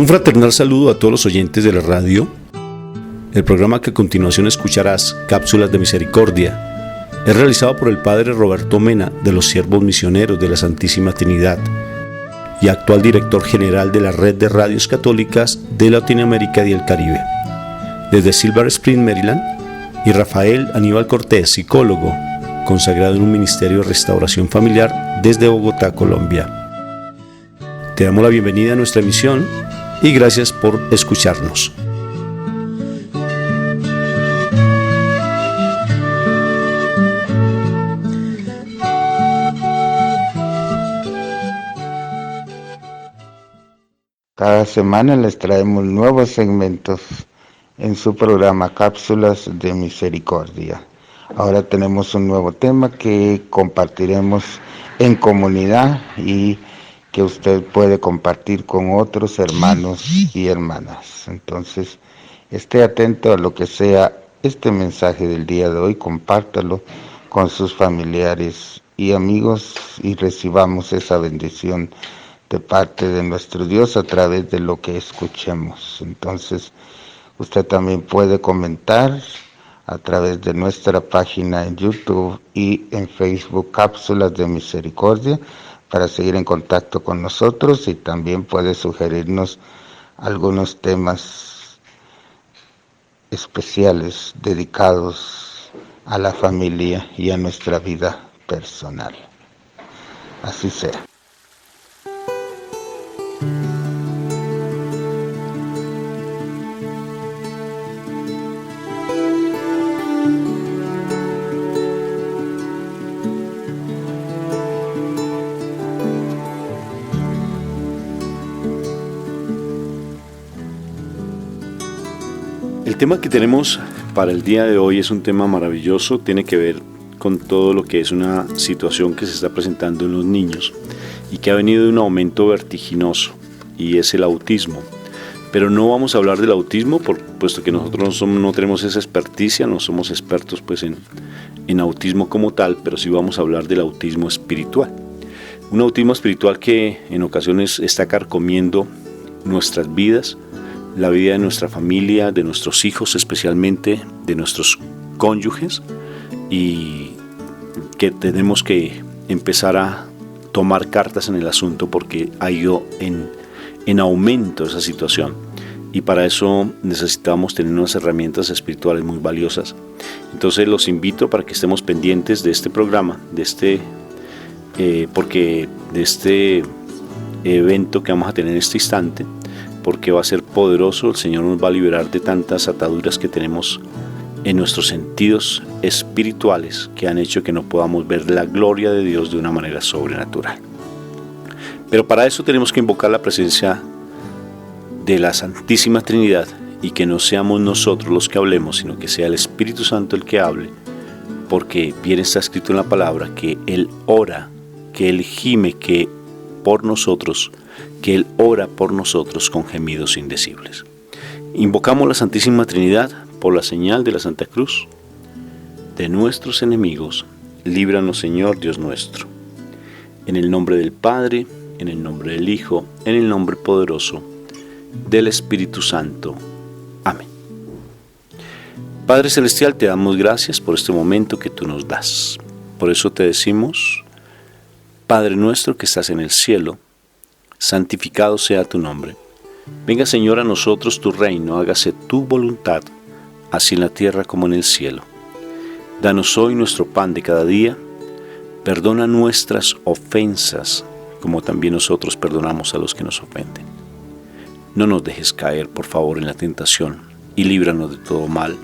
Un fraternal saludo a todos los oyentes de la radio. El programa que a continuación escucharás, Cápsulas de Misericordia, es realizado por el Padre Roberto Mena de los Siervos Misioneros de la Santísima Trinidad y actual director general de la Red de Radios Católicas de Latinoamérica y el Caribe. Desde Silver Spring, Maryland, y Rafael Aníbal Cortés, psicólogo, consagrado en un ministerio de restauración familiar desde Bogotá, Colombia. Te damos la bienvenida a nuestra emisión y gracias por escucharnos. Cada semana les traemos nuevos segmentos en su programa Cápsulas de Misericordia. Ahora tenemos un nuevo tema que compartiremos en comunidad y que usted puede compartir con otros hermanos y hermanas. Entonces, esté atento a lo que sea este mensaje del día de hoy, compártalo con sus familiares y amigos y recibamos esa bendición de parte de nuestro Dios a través de lo que escuchemos. Entonces, usted también puede comentar a través de nuestra página en YouTube y en Facebook, Cápsulas de Misericordia, para seguir en contacto con nosotros, y también puede sugerirnos algunos temas especiales dedicados a la familia y a nuestra vida personal. Así sea. El tema que tenemos para el día de hoy es un tema maravilloso, tiene que ver con todo lo que es una situación que se está presentando en los niños y que ha venido de un aumento vertiginoso, y es el autismo. Pero no vamos a hablar del autismo, puesto que nosotros no tenemos esa experticia, no somos expertos pues en autismo como tal, pero sí vamos a hablar del autismo espiritual. Un autismo espiritual que en ocasiones está carcomiendo nuestras vidas, la vida de nuestra familia, de nuestros hijos, especialmente de nuestros cónyuges, y que tenemos que empezar a tomar cartas en el asunto porque ha ido en aumento esa situación, y para eso necesitamos tener unas herramientas espirituales muy valiosas. Entonces los invito para que estemos pendientes de este programa, de este evento que vamos a tener en este instante, porque va a ser poderoso. El Señor nos va a liberar de tantas ataduras que tenemos en nuestros sentidos espirituales que han hecho que no podamos ver la gloria de Dios de una manera sobrenatural. Pero para eso tenemos que invocar la presencia de la Santísima Trinidad, y que no seamos nosotros los que hablemos, sino que sea el Espíritu Santo el que hable, porque bien está escrito en la palabra que Él ora, que Él gime, que Él ora por nosotros con gemidos indecibles. Invocamos la Santísima Trinidad por la señal de la Santa Cruz. De nuestros enemigos, líbranos, Señor Dios nuestro. En el nombre del Padre, en el nombre del Hijo, en el nombre poderoso del Espíritu Santo. Amén. Padre Celestial, te damos gracias por este momento que tú nos das. Por eso te decimos: Padre nuestro que estás en el cielo, santificado sea tu nombre. Venga, Señor, a nosotros tu reino, hágase tu voluntad, así en la tierra como en el cielo. Danos hoy nuestro pan de cada día. Perdona nuestras ofensas, como también nosotros perdonamos a los que nos ofenden. No nos dejes caer, por favor, en la tentación, y líbranos de todo mal,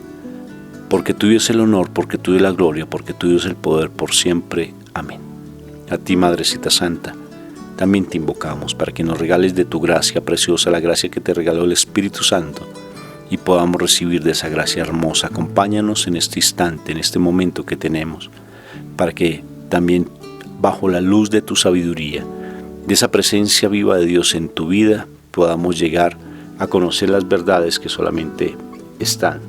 porque tuyo es el honor, porque tuyo es la gloria, porque tuyo es el poder por siempre. Amén. A ti, Madrecita Santa, también te invocamos para que nos regales de tu gracia preciosa, la gracia que te regaló el Espíritu Santo, y podamos recibir de esa gracia hermosa. Acompáñanos en este instante, en este momento que tenemos, para que también, bajo la luz de tu sabiduría, de esa presencia viva de Dios en tu vida, podamos llegar a conocer las verdades que solamente están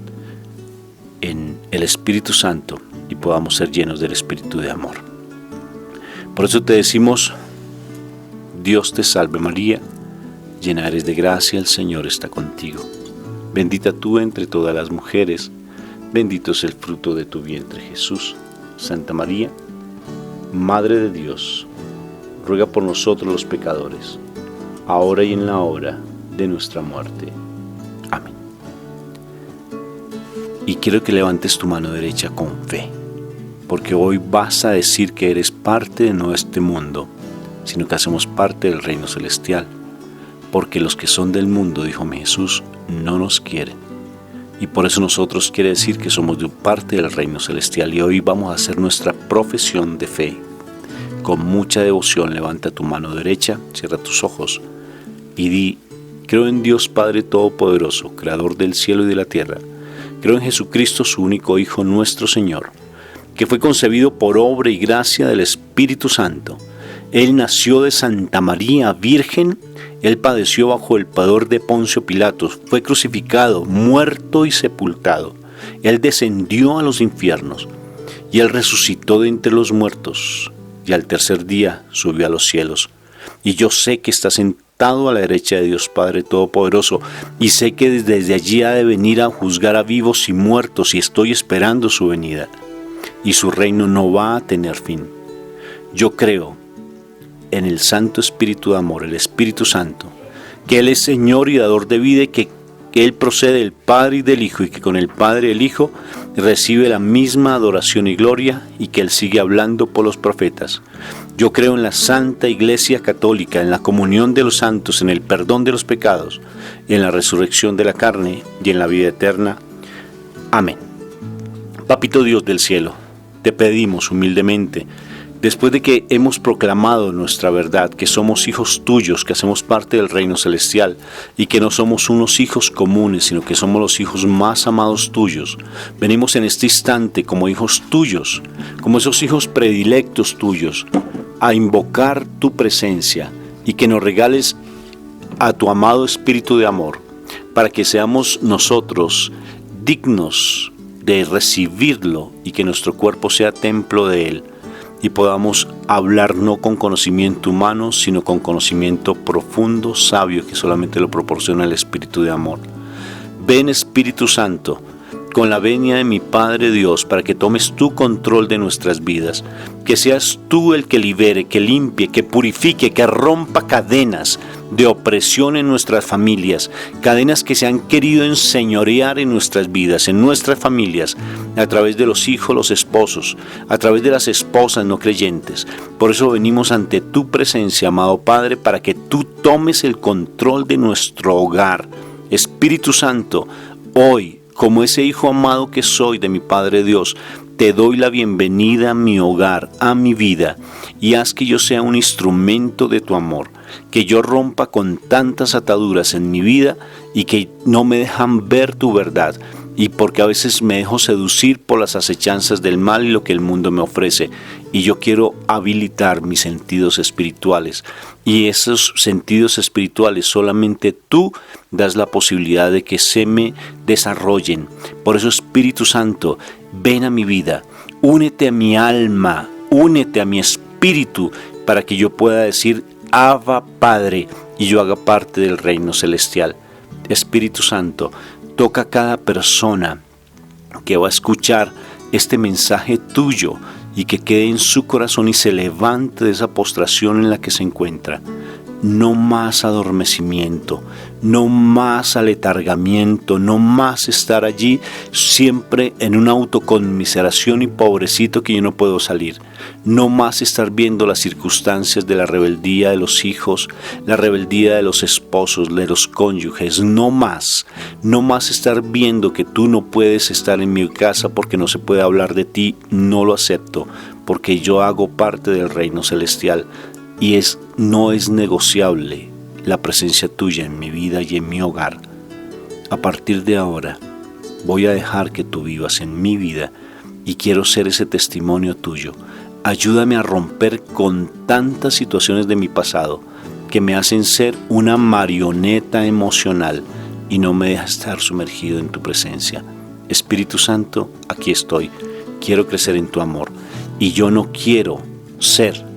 en el Espíritu Santo, y podamos ser llenos del Espíritu de amor. Por eso te decimos: Dios te salve María, llena eres de gracia, el Señor está contigo. Bendita tú entre todas las mujeres, bendito es el fruto de tu vientre, Jesús. Santa María, Madre de Dios, ruega por nosotros los pecadores, ahora y en la hora de nuestra muerte. Amén. Y quiero que levantes tu mano derecha con fe, porque hoy vas a decir que eres parte de no este mundo, sino que hacemos parte del reino celestial, porque los que son del mundo, dijo Jesús, no nos quieren. Y por eso nosotros quiere decir que somos de parte del reino celestial. Y hoy vamos a hacer nuestra profesión de fe. Con mucha devoción, levanta tu mano derecha, cierra tus ojos y di: creo en Dios Padre Todopoderoso, Creador del cielo y de la tierra. Creo en Jesucristo, su único Hijo, nuestro Señor, que fue concebido por obra y gracia del Espíritu Santo. Él nació de Santa María, virgen. Él padeció bajo el poder de Poncio Pilatos, fue crucificado, muerto y sepultado. Él descendió a los infiernos y Él resucitó de entre los muertos y al tercer día subió a los cielos. Y yo sé que está sentado a la derecha de Dios Padre Todopoderoso y sé que desde allí ha de venir a juzgar a vivos y muertos, y estoy esperando su venida y su reino no va a tener fin. Yo creo en el Santo Espíritu de amor, el Espíritu Santo, que Él es Señor y dador de vida, y que Él procede del Padre y del Hijo, y que con el Padre y el Hijo recibe la misma adoración y gloria, y que Él sigue hablando por los profetas. Yo creo en la Santa Iglesia Católica, en la comunión de los santos, en el perdón de los pecados, en la resurrección de la carne y en la vida eterna. Amén. Papito Dios del cielo, te pedimos humildemente, después de que hemos proclamado nuestra verdad, que somos hijos tuyos, que hacemos parte del reino celestial y que no somos unos hijos comunes, sino que somos los hijos más amados tuyos, venimos en este instante como hijos tuyos, como esos hijos predilectos tuyos, a invocar tu presencia y que nos regales a tu amado Espíritu de amor, para que seamos nosotros dignos de recibirlo y que nuestro cuerpo sea templo de Él, y podamos hablar no con conocimiento humano, sino con conocimiento profundo, sabio, que solamente lo proporciona el Espíritu de amor. Ven, Espíritu Santo, con la venia de mi Padre Dios, para que tomes tu control de nuestras vidas, que seas tú el que libere, que limpie, que purifique, que rompa cadenas de opresión en nuestras familias, cadenas que se han querido enseñorear en nuestras vidas, en nuestras familias, a través de los hijos, los esposos, a través de las esposas no creyentes. Por eso venimos ante tu presencia, amado Padre, para que tú tomes el control de nuestro hogar. Espíritu Santo, hoy, como ese hijo amado que soy de mi Padre Dios, te doy la bienvenida a mi hogar, a mi vida, y haz que yo sea un instrumento de tu amor, que yo rompa con tantas ataduras en mi vida y que no me dejan ver tu verdad, y porque a veces me dejo seducir por las acechanzas del mal y lo que el mundo me ofrece, y yo quiero habilitar mis sentidos espirituales, y esos sentidos espirituales solamente tú das la posibilidad de que se me desarrollen. Por eso, Espíritu Santo, ven a mi vida, únete a mi alma, únete a mi espíritu, para que yo pueda decir: Abba Padre, y yo haga parte del reino celestial. Espíritu Santo, toca a cada persona que va a escuchar este mensaje tuyo y que quede en su corazón y se levante de esa postración en la que se encuentra. No más adormecimiento, no más aletargamiento, no más estar allí siempre en una autoconmiseración y pobrecito que yo no puedo salir. No más estar viendo las circunstancias de la rebeldía de los hijos, la rebeldía de los esposos, de los cónyuges. No más estar viendo que tú no puedes estar en mi casa porque no se puede hablar de ti. No lo acepto, porque yo hago parte del reino celestial. Y no es negociable la presencia tuya en mi vida y en mi hogar. A partir de ahora voy a dejar que tú vivas en mi vida y quiero ser ese testimonio tuyo. Ayúdame a romper con tantas situaciones de mi pasado que me hacen ser una marioneta emocional y no me deja estar sumergido en tu presencia. Espíritu Santo, aquí estoy. Quiero crecer en tu amor y yo no quiero ser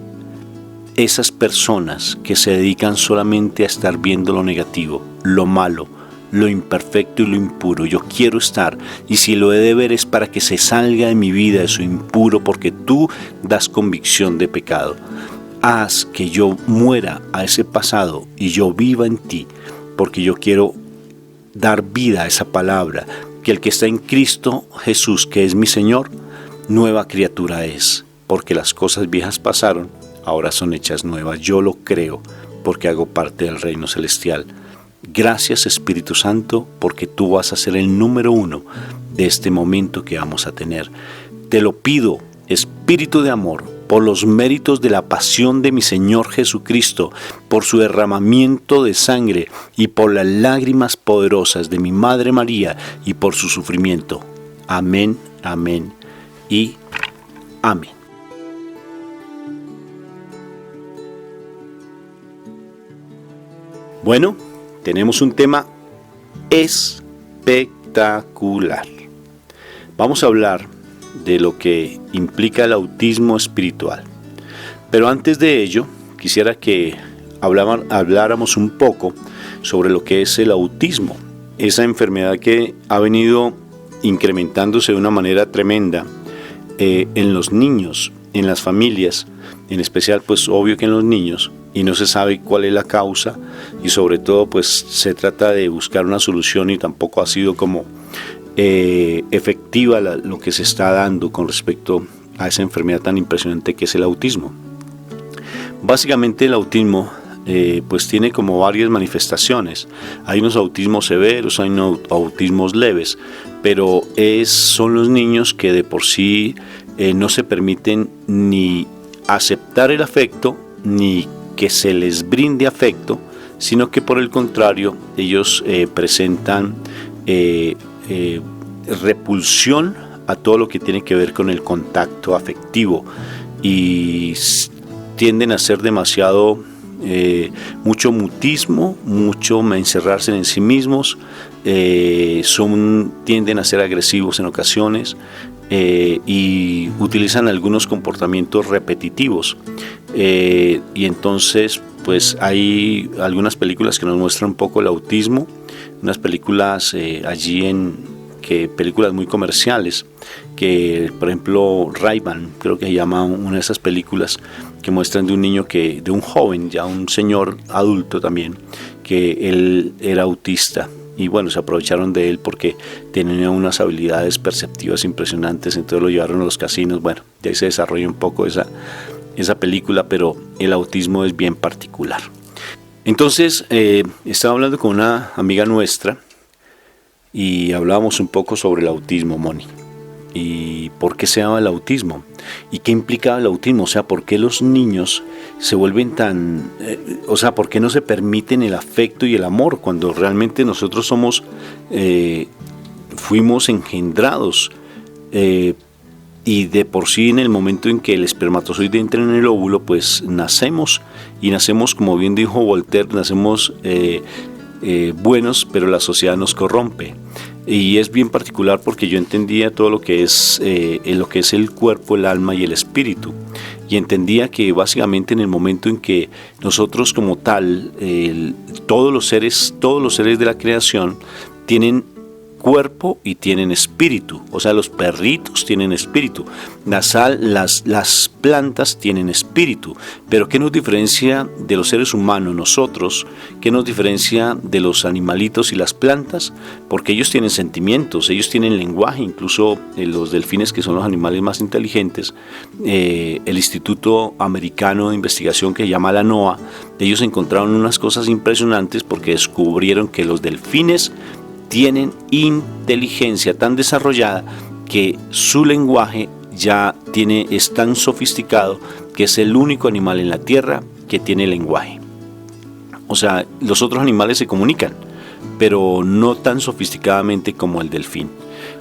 esas personas que se dedican solamente a estar viendo lo negativo, lo malo, lo imperfecto y lo impuro. Yo quiero estar, y si lo he de ver es para que se salga de mi vida eso impuro, porque tú das convicción de pecado. Haz que yo muera a ese pasado y yo viva en ti, porque yo quiero dar vida a esa palabra, que el que está en Cristo Jesús, que es mi Señor, nueva criatura es, porque las cosas viejas pasaron, ahora son hechas nuevas. Yo lo creo, porque hago parte del reino celestial. Gracias, Espíritu Santo, porque tú vas a ser el número 1 de este momento que vamos a tener. Te lo pido, Espíritu de amor, por los méritos de la pasión de mi Señor Jesucristo, por su derramamiento de sangre y por las lágrimas poderosas de mi Madre María y por su sufrimiento. Amén, amén y amén. Bueno, tenemos un tema espectacular. Vamos a hablar de lo que implica el autismo espiritual. Pero antes de ello, quisiera que habláramos un poco sobre lo que es el autismo, esa enfermedad que ha venido incrementándose de una manera tremenda en los niños, en las familias, en especial pues obvio que en los niños, y no se sabe cuál es la causa, y sobre todo pues se trata de buscar una solución y tampoco ha sido como efectiva lo que se está dando con respecto a esa enfermedad tan impresionante que es el autismo. Básicamente el autismo pues tiene como varias manifestaciones. Hay unos autismos severos, hay unos autismos leves, pero son los niños que de por sí no se permiten ni aceptar el afecto ni que se les brinde afecto, sino que por el contrario ellos presentan repulsión a todo lo que tiene que ver con el contacto afectivo y tienden a ser demasiado mucho mutismo, mucho encerrarse en sí mismos, tienden a ser agresivos en ocasiones y utilizan algunos comportamientos repetitivos, y entonces pues hay algunas películas que nos muestran un poco el autismo, unas películas películas muy comerciales, que por ejemplo Ray-Ban, creo que se llama una de esas películas, que muestran de un niño de un joven, ya un señor adulto también, que él era autista y bueno, se aprovecharon de él porque tenía unas habilidades perceptivas impresionantes, entonces lo llevaron a los casinos. Bueno, de ahí se desarrolla un poco esa película, pero el autismo es bien particular. Entonces estaba hablando con una amiga nuestra y hablábamos un poco sobre el autismo, Moni, y por qué se llama el autismo y qué implicaba el autismo, o sea, por qué los niños se vuelven tan, por qué no se permiten el afecto y el amor cuando realmente nosotros fuimos engendrados y de por sí en el momento en que el espermatozoide entra en el óvulo, pues nacemos, como bien dijo Voltaire, nacemos buenos, pero la sociedad nos corrompe. Y es bien particular porque yo entendía todo lo que es el cuerpo, el alma y el espíritu, y entendía que básicamente en el momento en que nosotros como tal, todos los seres de la creación tienen cuerpo y tienen espíritu, o sea, los perritos tienen espíritu, las plantas tienen espíritu, pero ¿qué nos diferencia de los seres humanos, nosotros? ¿Qué nos diferencia de los animalitos y las plantas? Porque ellos tienen sentimientos, ellos tienen lenguaje, incluso los delfines, que son los animales más inteligentes, el Instituto Americano de Investigación, que se llama la NOAA, ellos encontraron unas cosas impresionantes porque descubrieron que los delfines tienen inteligencia tan desarrollada que su lenguaje es tan sofisticado que es el único animal en la Tierra que tiene lenguaje. O sea, los otros animales se comunican, pero no tan sofisticadamente como el delfín.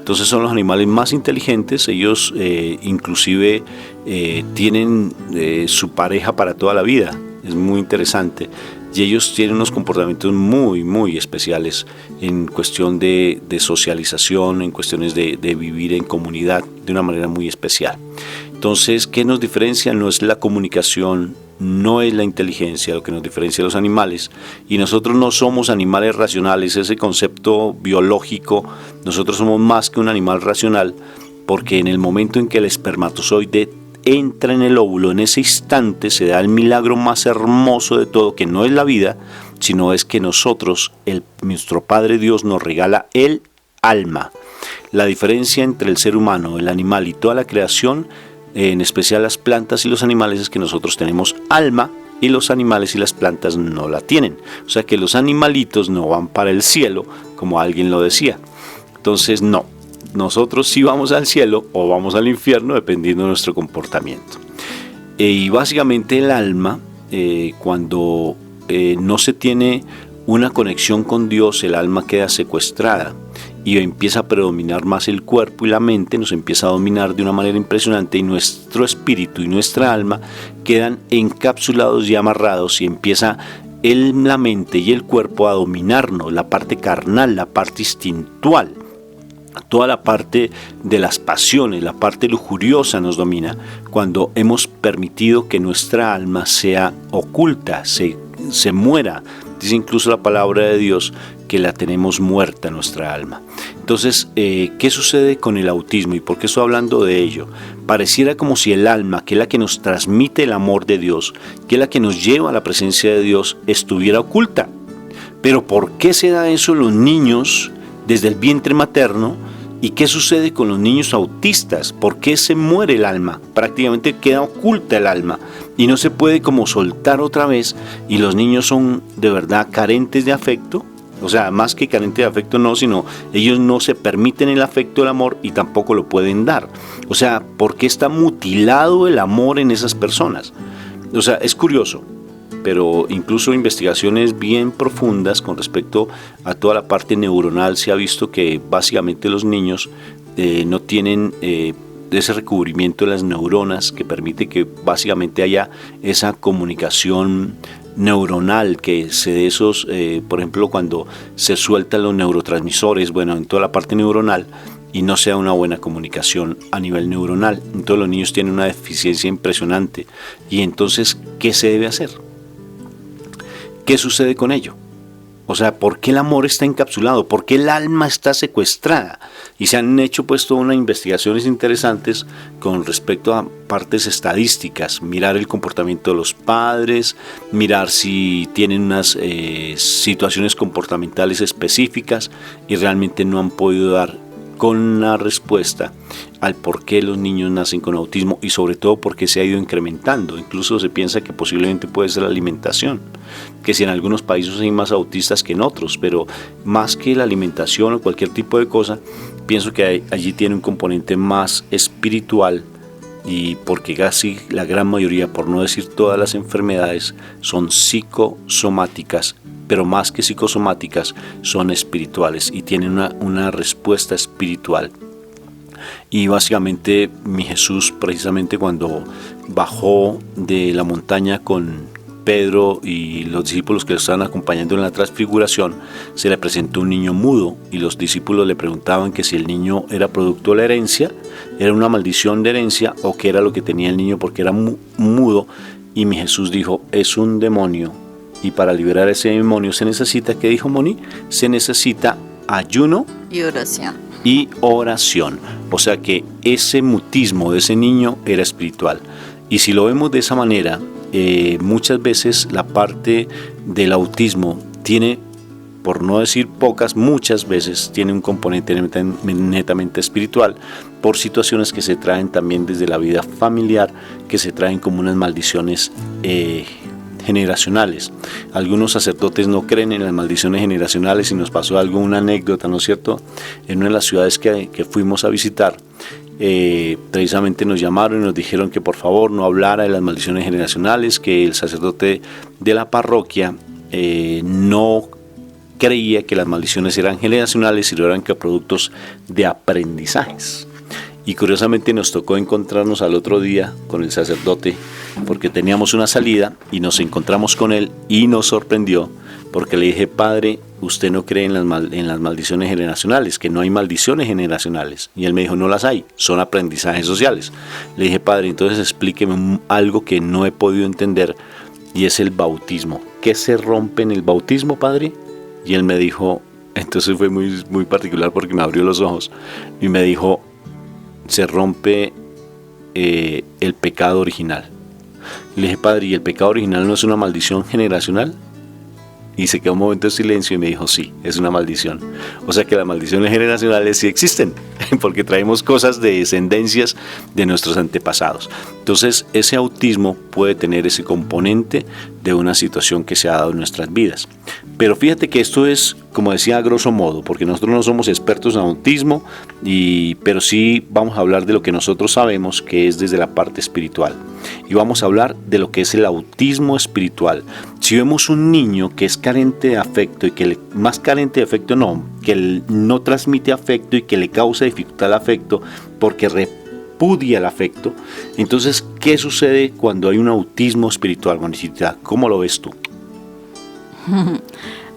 Entonces son los animales más inteligentes, ellos inclusive tienen su pareja para toda la vida, es muy interesante. Y ellos tienen unos comportamientos muy, muy especiales en cuestión de socialización, en cuestiones de vivir en comunidad de una manera muy especial. Entonces, ¿qué nos diferencia? No es la comunicación no es la inteligencia lo que nos diferencia de los animales, y nosotros no somos animales racionales, ese concepto biológico, nosotros somos más que un animal racional, porque en el momento en que el espermatozoide entra en el óvulo, en ese instante se da el milagro más hermoso de todo, que no es la vida, sino es que nosotros, nuestro Padre Dios nos regala el alma. La diferencia entre el ser humano, el animal y toda la creación, en especial las plantas y los animales, es que nosotros tenemos alma y los animales y las plantas no la tienen. O sea que los animalitos no van para el cielo, como alguien lo decía. Entonces no, nosotros sí vamos al cielo o vamos al infierno dependiendo de nuestro comportamiento. Y básicamente el alma, cuando no se tiene una conexión con Dios, el alma queda secuestrada y empieza a predominar más el cuerpo y la mente, nos empieza a dominar de una manera impresionante, y nuestro espíritu y nuestra alma quedan encapsulados y amarrados, y empieza la mente y el cuerpo a dominarnos, la parte carnal, la parte instintual. Toda la parte de las pasiones, la parte lujuriosa nos domina cuando hemos permitido que nuestra alma sea oculta, se muera. Dice incluso la palabra de Dios que la tenemos muerta nuestra alma. Entonces, ¿qué sucede con el autismo y por qué estoy hablando de ello? Pareciera como si el alma, que es la que nos transmite el amor de Dios, que es la que nos lleva a la presencia de Dios, estuviera oculta. Pero ¿por qué se da eso en los niños desde el vientre materno? ¿Y qué sucede con los niños autistas? ¿Por qué se muere el alma? Prácticamente queda oculta el alma y no se puede como soltar otra vez, y los niños son de verdad carentes de afecto. O sea, más que carentes de afecto no, sino ellos no se permiten el afecto, el amor, y tampoco lo pueden dar. O sea, ¿por qué está mutilado el amor en esas personas? O sea, es curioso, pero incluso investigaciones bien profundas con respecto a toda la parte neuronal se ha visto que básicamente los niños no tienen ese recubrimiento de las neuronas que permite que básicamente haya esa comunicación neuronal, que se de esos, por ejemplo, cuando se sueltan los neurotransmisores, bueno, en toda la parte neuronal, y no sea una buena comunicación a nivel neuronal. Entonces los niños tienen una deficiencia impresionante. Y entonces, ¿qué se debe hacer? ¿Qué sucede con ello? O sea, ¿por qué el amor está encapsulado? ¿Por qué el alma está secuestrada? Y se han hecho pues todas unas investigaciones interesantes con respecto a partes estadísticas, mirar el comportamiento de los padres, mirar si tienen unas situaciones comportamentales específicas, y realmente no han podido dar con una respuesta al por qué los niños nacen con autismo, y sobre todo por qué se ha ido incrementando. Incluso se piensa que posiblemente puede ser la alimentación, que si en algunos países hay más autistas que en otros, pero más que la alimentación o cualquier tipo de cosa, pienso que allí tiene un componente más espiritual, y porque casi la gran mayoría, por no decir todas las enfermedades, son psicosomáticas, pero más que psicosomáticas son espirituales y tienen una respuesta espiritual. Y básicamente mi Jesús, precisamente cuando bajó de la montaña con Pedro y los discípulos que lo estaban acompañando en la transfiguración, se le presentó un niño mudo, y los discípulos le preguntaban que si el niño era producto de la herencia, era una maldición de herencia, o qué era lo que tenía el niño porque era mudo. Y mi Jesús dijo: es un demonio, y para liberar ese demonio se necesita, ¿qué dijo Moni? Se necesita ayuno y oración. O sea que ese mutismo de ese niño era espiritual. Y si lo vemos de esa manera, muchas veces la parte del autismo tiene, por no decir pocas, muchas veces tiene un componente netamente espiritual, por situaciones que se traen también desde la vida familiar, que se traen como unas maldiciones generacionales. Algunos sacerdotes no creen en las maldiciones generacionales, y nos pasó una anécdota, ¿no es cierto? En una de las ciudades que fuimos a visitar, precisamente nos llamaron y nos dijeron que por favor no hablara de las maldiciones generacionales, que el sacerdote de la parroquia no creía que las maldiciones eran generacionales, sino eran que productos de aprendizajes. Y curiosamente nos tocó encontrarnos al otro día con el sacerdote, porque teníamos una salida y nos encontramos con él, y nos sorprendió porque le dije: padre, usted no cree en las maldiciones generacionales, que no hay maldiciones generacionales. Y él me dijo: no las hay, son aprendizajes sociales. Le dije: padre, entonces explíqueme algo que no he podido entender, y es el bautismo. ¿Qué se rompe en el bautismo, padre? Y él me dijo, entonces fue muy, muy particular porque me abrió los ojos y me dijo, se rompe el pecado original. Y le dije, padre, ¿y el pecado original no es una maldición generacional? Y se quedó un momento de silencio y me dijo, sí, es una maldición. O sea que las maldiciones generacionales sí existen, porque traemos cosas de descendencias de nuestros antepasados. Entonces, ese autismo puede tener ese componente de una situación que se ha dado en nuestras vidas. Pero fíjate que esto es, como decía, a grosso modo, porque nosotros no somos expertos en autismo, pero sí vamos a hablar de lo que nosotros sabemos, que es desde la parte espiritual. Y vamos a hablar de lo que es el autismo espiritual. Si vemos un niño que es carente de afecto y que más carente de afecto que no transmite afecto y que le causa dificultad al afecto porque repudia el afecto, entonces, ¿qué sucede cuando hay un autismo espiritual, Juanicita? ¿Cómo lo ves tú?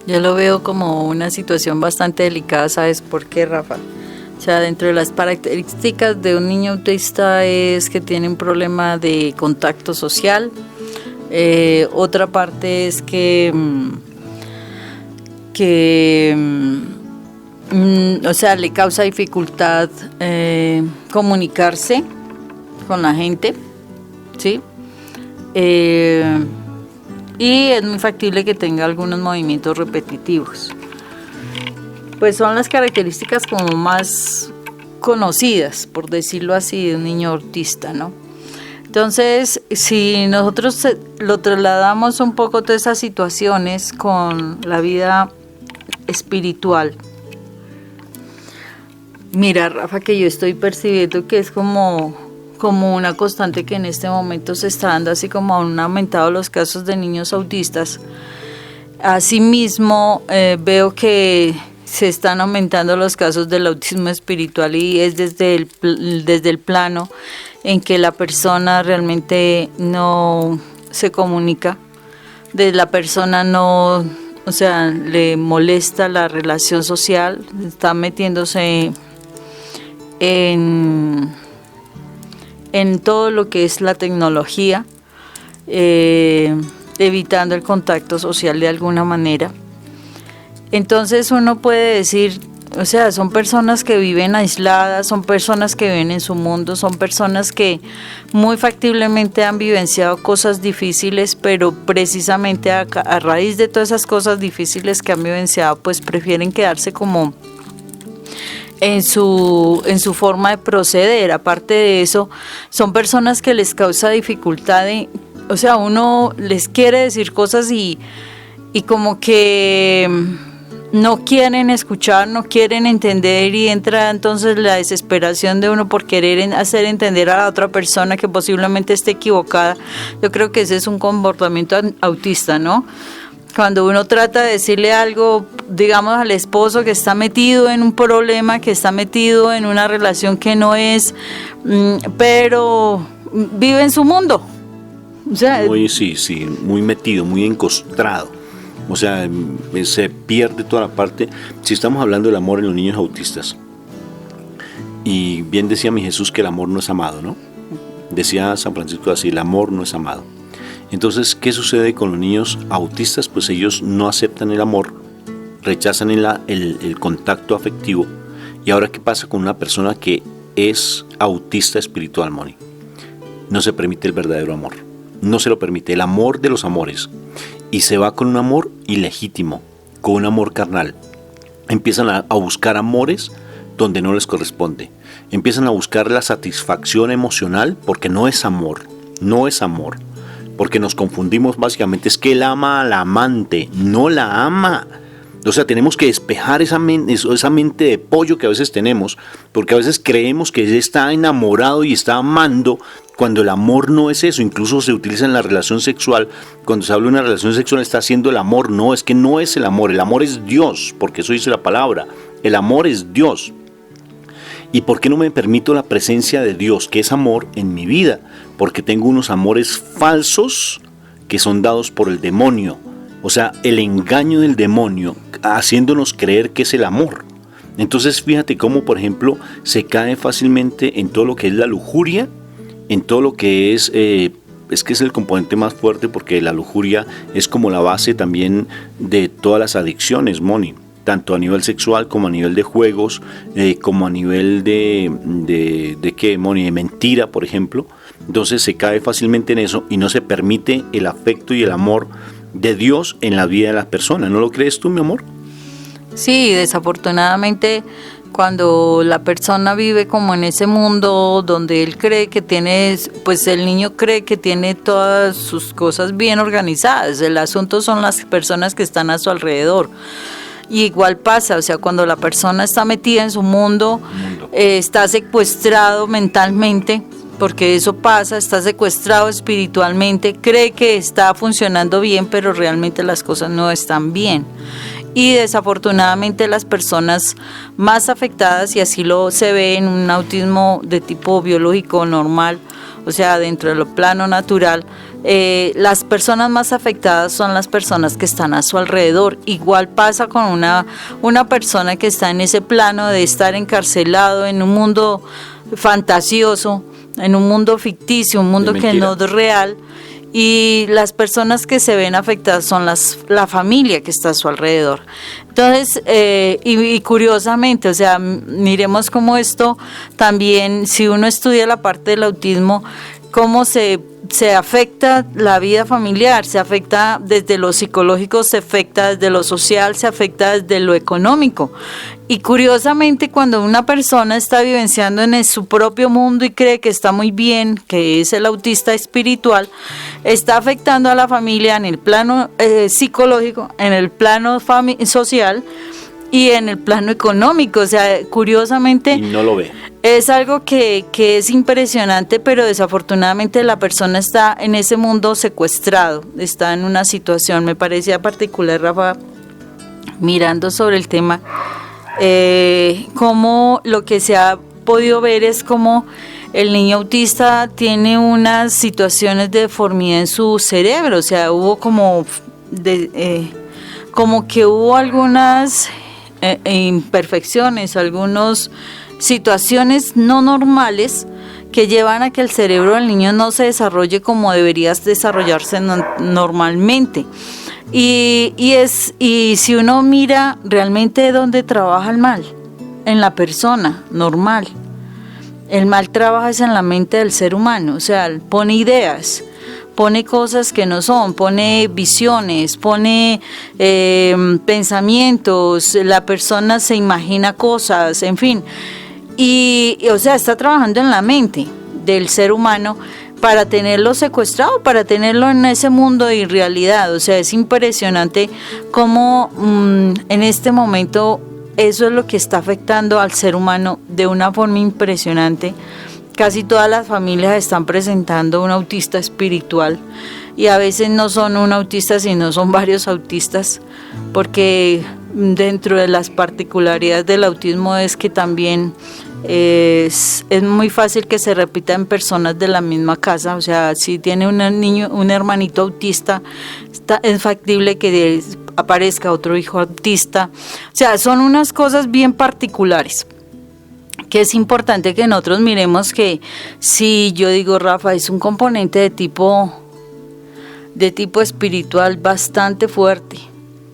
Yo lo veo como una situación bastante delicada, ¿sabes por qué, Rafa? O sea, dentro de las características de un niño autista es que tiene un problema de contacto social. Otra parte es que o sea, le causa dificultad comunicarse con la gente, ¿sí? Y es muy factible que tenga algunos movimientos repetitivos. Pues son las características como más conocidas, por decirlo así, de un niño autista, ¿no? Entonces, si nosotros lo trasladamos un poco todas esas situaciones con la vida espiritual, mira, Rafa, que yo estoy percibiendo que es como una constante que en este momento se está dando, así como han aumentado los casos de niños autistas. Asimismo, veo que se están aumentando los casos del autismo espiritual y es desde el plano en que la persona realmente no se comunica, de la persona no, o sea, le molesta la relación social, está metiéndose en todo lo que es la tecnología, evitando el contacto social de alguna manera. Entonces uno puede decir, o sea, son personas que viven aisladas, son personas que viven en su mundo, son personas que muy factiblemente han vivenciado cosas difíciles, pero precisamente a raíz de todas esas cosas difíciles que han vivenciado, pues prefieren quedarse como en su forma de proceder. Aparte de eso, son personas que les causa dificultad, o sea, uno les quiere decir cosas y como que no quieren escuchar, no quieren entender y entra entonces la desesperación de uno por querer hacer entender a la otra persona que posiblemente esté equivocada. Yo creo que ese es un comportamiento autista, ¿no? Cuando uno trata de decirle algo, digamos, al esposo que está metido en un problema, que está metido en una relación que no es, pero vive en su mundo. O sea, muy metido, muy encostrado. O sea, se pierde toda la parte. Si estamos hablando del amor en los niños autistas, y bien decía mi Jesús que el amor no es amado, ¿no? Decía San Francisco así, el amor no es amado. Entonces, ¿qué sucede con los niños autistas? Pues ellos no aceptan el amor, rechazan el contacto afectivo. ¿Y ahora qué pasa con una persona que es autista espiritual, Moni? No se permite el verdadero amor. No se lo permite, el amor de los amores. Y se va con un amor ilegítimo, con un amor carnal. Empiezan a buscar amores donde no les corresponde. Empiezan a buscar la satisfacción emocional porque no es amor, no es amor. Porque nos confundimos básicamente, es que él ama a la amante, no la ama. O sea, tenemos que despejar esa mente de pollo que a veces tenemos, porque a veces creemos que él está enamorado y está amando, cuando el amor no es eso. Incluso se utiliza en la relación sexual, cuando se habla de una relación sexual está haciendo el amor. No, es que no es el amor es Dios, porque eso dice la palabra, el amor es Dios. ¿Y por qué no me permito la presencia de Dios, que es amor, en mi vida? Porque tengo unos amores falsos que son dados por el demonio. O sea, el engaño del demonio haciéndonos creer que es el amor. Entonces fíjate cómo, por ejemplo, se cae fácilmente en todo lo que es la lujuria, en todo lo que es es que es el componente más fuerte, porque la lujuria es como la base también de todas las adicciones, Moni, tanto a nivel sexual como a nivel de juegos, como a nivel de ¿qué, Moni? De mentira, por ejemplo. Entonces se cae fácilmente en eso y no se permite el afecto y el amor de Dios en la vida de las personas. ¿No lo crees tú, mi amor? Sí, desafortunadamente cuando la persona vive como en ese mundo donde él cree que tiene, pues el niño cree que tiene todas sus cosas bien organizadas, el asunto son las personas que están a su alrededor. Y igual pasa, o sea, cuando la persona está metida en su mundo, está secuestrado mentalmente, porque eso pasa, está secuestrado espiritualmente, cree que está funcionando bien, pero realmente las cosas no están bien. Y desafortunadamente las personas más afectadas, y así lo se ve en un autismo de tipo biológico normal, o sea, dentro de lo plano natural, las personas más afectadas son las personas que están a su alrededor. Igual pasa con una persona que está en ese plano de estar encarcelado en un mundo fantasioso, en un mundo ficticio, un mundo que no es real. Y las personas que se ven afectadas son la familia que está a su alrededor. Entonces, y curiosamente, o sea, miremos cómo esto también, si uno estudia la parte del autismo, cómo se afecta la vida familiar, se afecta desde lo psicológico, se afecta desde lo social, se afecta desde lo económico. Y curiosamente, cuando una persona está vivenciando en su propio mundo y cree que está muy bien, que es el autista espiritual, está afectando a la familia en el plano psicológico, en el plano social y en el plano económico. O sea, curiosamente, y no lo ve. Es algo que es impresionante, pero desafortunadamente la persona está en ese mundo secuestrado, está en una situación. Me parecía particular, Rafa, mirando sobre el tema, cómo lo que se ha podido ver es cómo el niño autista tiene unas situaciones de deformidad en su cerebro. O sea, hubo como que hubo algunas imperfecciones, algunas situaciones no normales que llevan a que el cerebro del niño no se desarrolle como debería desarrollarse normalmente. Y si uno mira realmente dónde trabaja el mal, en la persona normal. El mal trabaja es en la mente del ser humano, o sea, pone ideas, pone cosas que no son, pone visiones, pone pensamientos, la persona se imagina cosas, en fin. Y o sea, está trabajando en la mente del ser humano para tenerlo secuestrado, para tenerlo en ese mundo de irrealidad. O sea, es impresionante cómo en este momento eso es lo que está afectando al ser humano de una forma impresionante. Casi todas las familias están presentando un autista espiritual y a veces no son un autista, sino son varios autistas, porque dentro de las particularidades del autismo es que también es muy fácil que se repita en personas de la misma casa. O sea, si tiene un hermanito autista, es factible que aparezca otro hijo autista. O sea, son unas cosas bien particulares que es importante que nosotros miremos, que si yo digo, Rafa, es un componente de tipo espiritual bastante fuerte,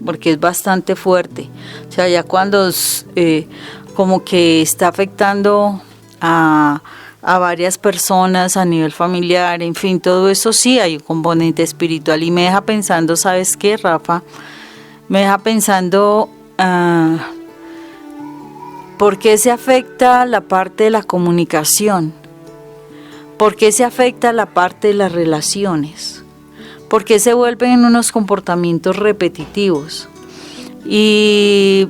porque es bastante fuerte. O sea, ya cuando como que está afectando a varias personas a nivel familiar, en fin, todo eso sí hay un componente espiritual. Y me deja pensando, ¿sabes qué, Rafa? Me deja pensando ¿por qué se afecta la parte de la comunicación? ¿Por qué se afecta la parte de las relaciones? ¿Por qué se vuelven unos comportamientos repetitivos? Y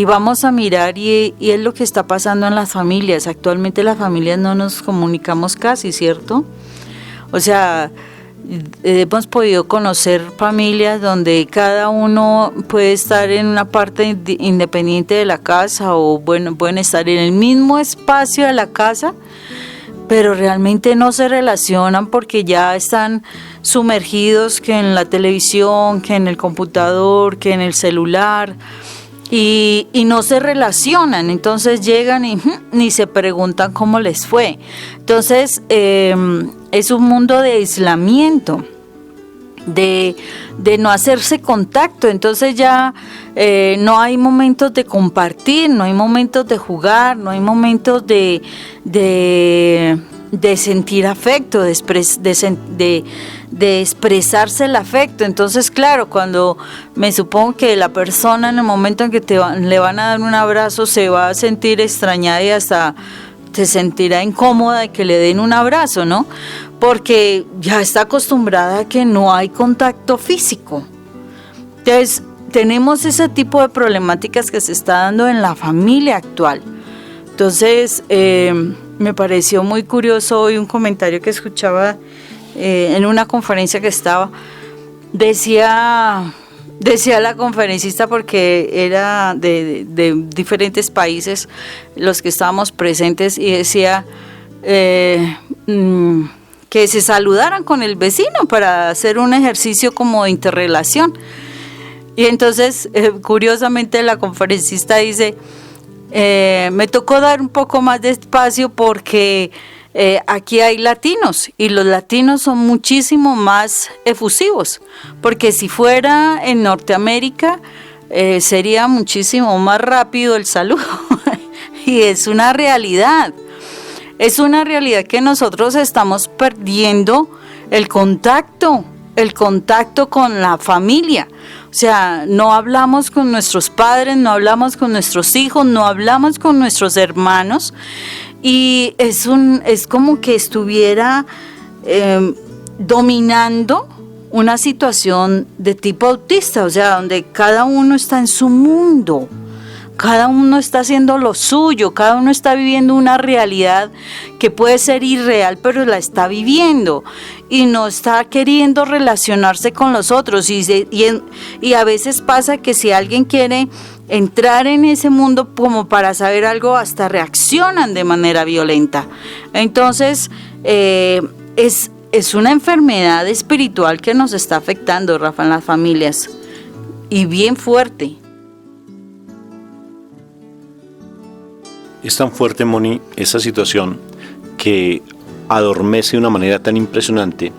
vamos a mirar, y es lo que está pasando en las familias. Actualmente las familias no nos comunicamos casi, ¿cierto? O sea, hemos podido conocer familias donde cada uno puede estar en una parte independiente de la casa, o bueno, pueden estar en el mismo espacio de la casa, pero realmente no se relacionan porque ya están sumergidos que en la televisión, que en el computador, que en el celular. y no se relacionan, entonces llegan y ni se preguntan cómo les fue. Entonces es un mundo de aislamiento, de no hacerse contacto. Entonces ya no hay momentos de compartir, no hay momentos de jugar, no hay momentos de sentir afecto, de expresarse el afecto. Entonces, claro, cuando me supongo que la persona en el momento en que le van a dar un abrazo se va a sentir extrañada y hasta se sentirá incómoda de que le den un abrazo, ¿no? Porque ya está acostumbrada a que no hay contacto físico. Entonces, tenemos ese tipo de problemáticas que se está dando en la familia actual. Entonces, me pareció muy curioso hoy un comentario que escuchaba en una conferencia que estaba. Decía la conferencista, porque era de diferentes países los que estábamos presentes, y decía que se saludaran con el vecino para hacer un ejercicio como de interrelación. Y entonces, curiosamente, la conferencista dice, me tocó dar un poco más de espacio porque aquí hay latinos y los latinos son muchísimo más efusivos, porque si fuera en Norteamérica sería muchísimo más rápido el saludo. Y es una realidad que nosotros estamos perdiendo el contacto con la familia. O sea, no hablamos con nuestros padres, no hablamos con nuestros hijos, no hablamos con nuestros hermanos, y es como que estuviera dominando una situación de tipo autista, o sea, donde cada uno está en su mundo, cada uno está haciendo lo suyo, cada uno está viviendo una realidad que puede ser irreal, pero la está viviendo y no está queriendo relacionarse con los otros. Y a veces pasa que si alguien quiere entrar en ese mundo como para saber algo, hasta reaccionan de manera violenta. Entonces, es una enfermedad espiritual que nos está afectando, Rafa, en las familias, y bien fuerte. Es tan fuerte, Moni, esa situación, que adormece de una manera tan impresionante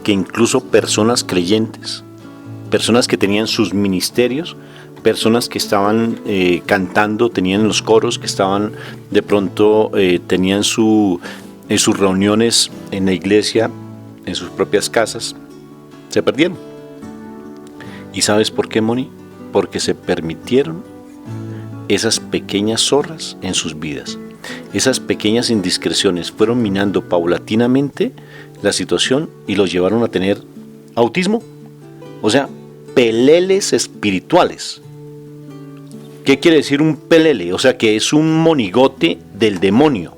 que incluso personas creyentes, personas que tenían sus ministerios, personas que estaban cantando, tenían los coros, que estaban de pronto, tenían sus reuniones en la iglesia, en sus propias casas, se perdieron. ¿Y sabes por qué, Moni? Porque se permitieron esas pequeñas zorras en sus vidas. Esas pequeñas indiscreciones fueron minando paulatinamente la situación y los llevaron a tener autismo. O sea, peleles espirituales. ¿Qué quiere decir un pelele? O sea, que es un monigote del demonio,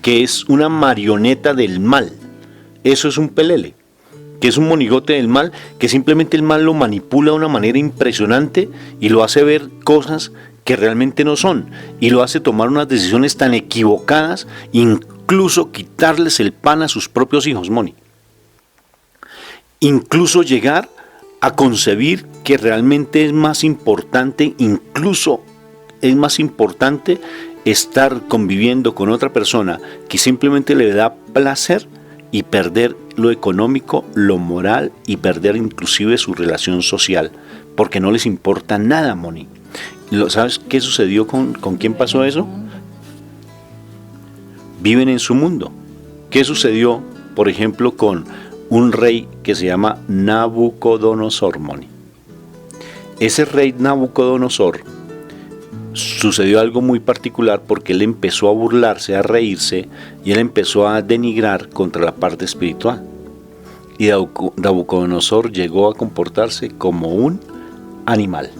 que es una marioneta del mal. Eso es un pelele, que es un monigote del mal, que simplemente el mal lo manipula de una manera impresionante y lo hace ver cosas que realmente no son, y lo hace tomar unas decisiones tan equivocadas, incluso quitarles el pan a sus propios hijos, Moni. Incluso llegar a concebir que realmente es más importante, estar conviviendo con otra persona que simplemente le da placer, y perder lo económico, lo moral, y perder inclusive su relación social, porque no les importa nada, Moni. ¿Sabes qué sucedió con quién pasó eso? Viven en su mundo. ¿Qué sucedió, por ejemplo, con un rey que se llama Nabucodonosor, Moni? Ese rey Nabucodonosor, sucedió algo muy particular, porque él empezó a burlarse, a reírse, y él empezó a denigrar contra la parte espiritual. Y Nabucodonosor llegó a comportarse como un animal,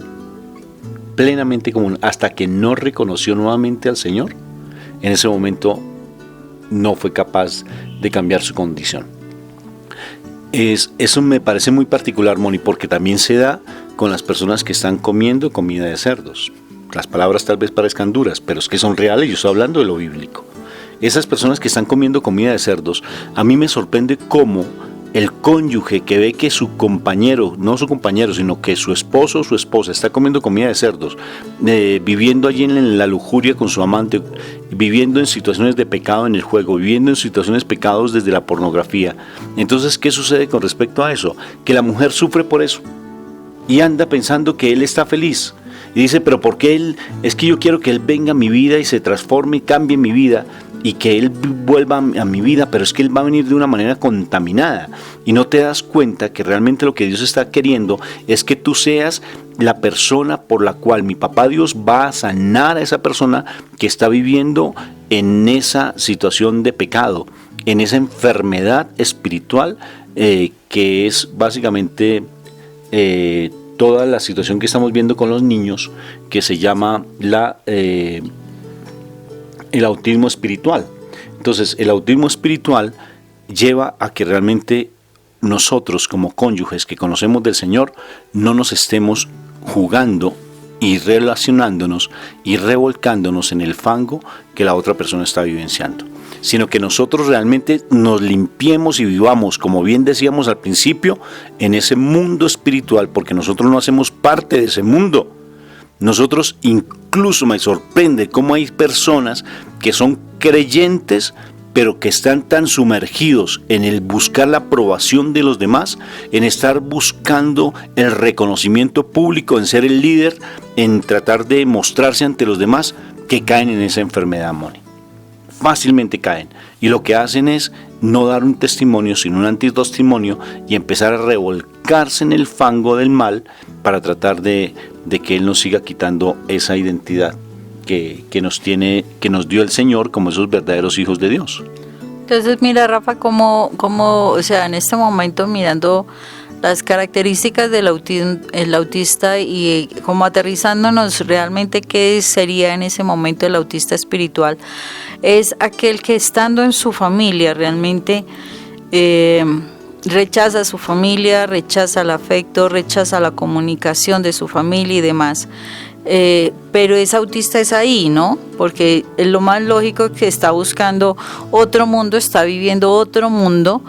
plenamente común, hasta que no reconoció nuevamente al Señor. En ese momento no fue capaz de cambiar su condición. Eso me parece muy particular, Moni, porque también se da con las personas que están comiendo comida de cerdos. Las palabras tal vez parezcan duras, pero es que son reales. Yo estoy hablando de lo bíblico. Esas personas que están comiendo comida de cerdos, a mí me sorprende cómo el cónyuge que ve que su compañero, no su compañero, sino que su esposo o su esposa está comiendo comida de cerdos, viviendo allí en la lujuria con su amante, viviendo en situaciones de pecado en el juego, viviendo en situaciones de pecados desde la pornografía. Entonces, ¿qué sucede con respecto a eso? Que la mujer sufre por eso y anda pensando que él está feliz. Y dice, pero ¿por qué él? Es que yo quiero que él venga a mi vida y se transforme y cambie mi vida y que él vuelva a mi vida, pero es que él va a venir de una manera contaminada. Y no te das cuenta que realmente lo que Dios está queriendo es que tú seas la persona por la cual mi papá Dios va a sanar a esa persona que está viviendo en esa situación de pecado, en esa enfermedad espiritual que es básicamente toda la situación que estamos viendo con los niños, que se llama el autismo espiritual. Entonces, el autismo espiritual lleva a que realmente nosotros como cónyuges que conocemos del Señor no nos estemos jugando y relacionándonos y revolcándonos en el fango que la otra persona está vivenciando, sino que nosotros realmente nos limpiemos y vivamos, como bien decíamos al principio, en ese mundo espiritual, porque nosotros no hacemos parte de ese mundo. Nosotros incluso me sorprende cómo hay personas que son creyentes, pero que están tan sumergidos en el buscar la aprobación de los demás, en estar buscando el reconocimiento público, en ser el líder, en tratar de mostrarse ante los demás, que caen en esa enfermedad, Moni. Fácilmente caen, y lo que hacen es no dar un testimonio, sino un antitestimonio, y empezar a revolcarse en el fango del mal para tratar de que Él nos siga quitando esa identidad que nos dio el Señor como esos verdaderos hijos de Dios. Entonces mira, Rafa, como o sea, en este momento mirando las características del el autista y como aterrizándonos realmente qué sería en ese momento el autista espiritual, es aquel que estando en su familia realmente rechaza a su familia, rechaza el afecto, rechaza la comunicación de su familia y demás. Pero ese autista es ahí, ¿no? Porque es lo más lógico que está buscando otro mundo, está viviendo otro mundo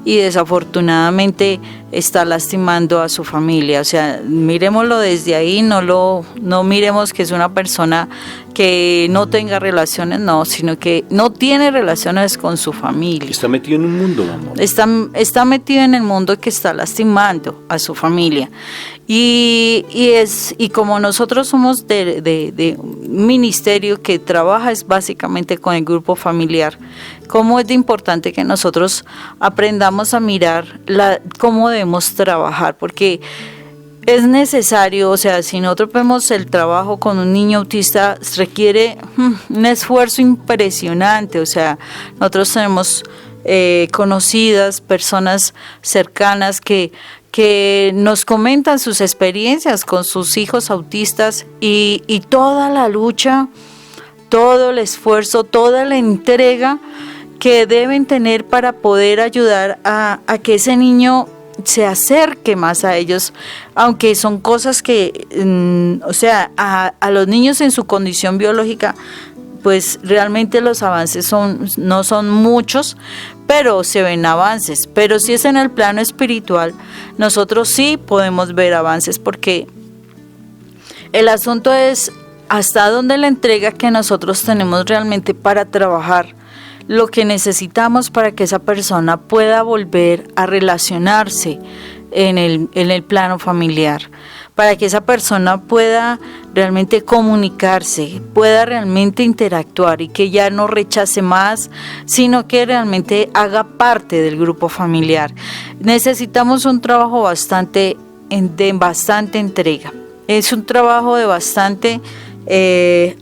y desafortunadamente está lastimando a su familia. O sea, miremoslo desde ahí, no miremos que es una persona que no tenga relaciones, no, sino que no tiene relaciones con su familia. Está metido en un mundo, amor. Está metido en el mundo que está lastimando a su familia. Y como nosotros somos de un ministerio que trabaja es básicamente con el grupo familiar, cómo es de importante que nosotros aprendamos a mirar cómo debemos trabajar, porque es necesario, o sea, si nosotros vemos el trabajo con un niño autista, requiere un esfuerzo impresionante. O sea, nosotros tenemos conocidas, personas cercanas que nos comentan sus experiencias con sus hijos autistas y toda la lucha, todo el esfuerzo, toda la entrega que deben tener para poder ayudar a que ese niño se acerque más a ellos, aunque son cosas que, o sea, a los niños en su condición biológica, pues realmente los avances no son muchos, pero se ven avances. Pero si es en el plano espiritual, nosotros sí podemos ver avances, porque el asunto es hasta dónde la entrega que nosotros tenemos realmente para trabajar lo que necesitamos para que esa persona pueda volver a relacionarse en el plano familiar, para que esa persona pueda realmente comunicarse, pueda realmente interactuar y que ya no rechace más, sino que realmente haga parte del grupo familiar. Necesitamos un trabajo de bastante entrega. Es un trabajo de bastante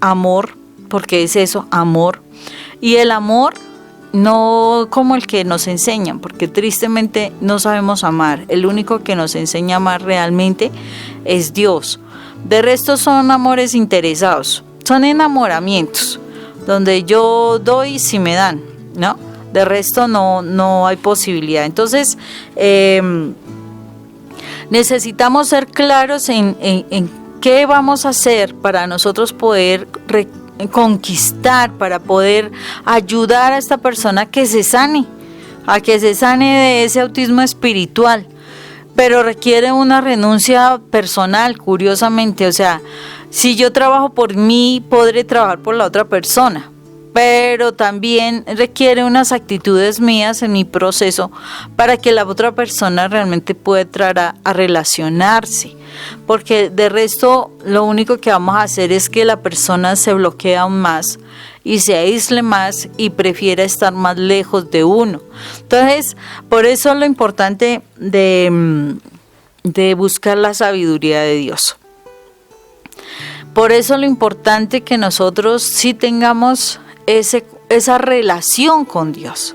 amor, porque es eso, amor. Y el amor no como el que nos enseñan, porque tristemente no sabemos amar. El único que nos enseña a amar realmente es Dios. De resto son amores interesados, son enamoramientos, donde yo doy si me dan, ¿no? De resto no hay posibilidad. Entonces, necesitamos ser claros en qué vamos a hacer para nosotros poder conquistar, para poder ayudar a esta persona que se sane, a que se sane de ese autismo espiritual, pero requiere una renuncia personal, curiosamente. O sea, si yo trabajo por mí, podré trabajar por la otra persona, pero también requiere unas actitudes mías en mi proceso para que la otra persona realmente pueda entrar a relacionarse, porque de resto lo único que vamos a hacer es que la persona se bloquee aún más y se aísle más y prefiera estar más lejos de uno. Entonces, por eso lo importante de buscar la sabiduría de Dios. Por eso lo importante que nosotros sí tengamos esa relación con Dios.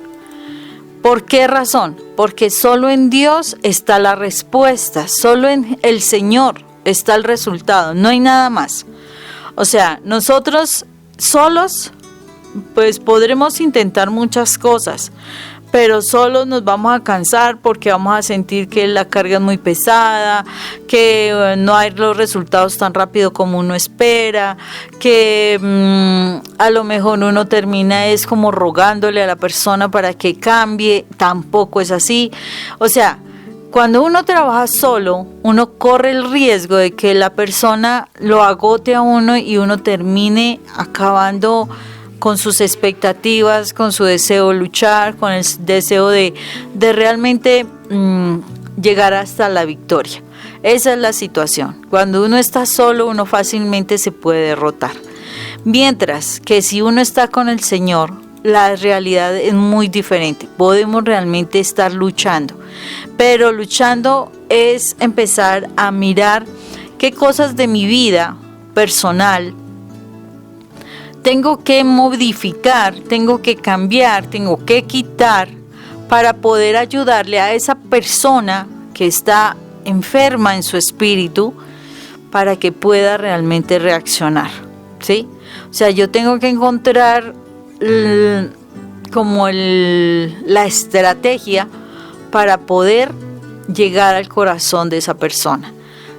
¿Por qué razón? Porque solo en Dios está la respuesta, solo en el Señor está el resultado, no hay nada más. O sea, nosotros solos pues podremos intentar muchas cosas, pero solos nos vamos a cansar porque vamos a sentir que la carga es muy pesada, que no hay los resultados tan rápido como uno espera, que a lo mejor uno termina es como rogándole a la persona para que cambie. Tampoco es así. O sea, cuando uno trabaja solo, uno corre el riesgo de que la persona lo agote a uno y uno termine acabando con sus expectativas, con su deseo de luchar, con el deseo de realmente llegar hasta la victoria. Esa es la situación. Cuando uno está solo, uno fácilmente se puede derrotar. Mientras que si uno está con el Señor, la realidad es muy diferente. Podemos realmente estar luchando, pero luchando es empezar a mirar qué cosas de mi vida personal tengo que modificar, tengo que cambiar, tengo que quitar para poder ayudarle a esa persona que está enferma en su espíritu para que pueda realmente reaccionar, ¿sí? O sea, yo tengo que encontrar la estrategia para poder llegar al corazón de esa persona.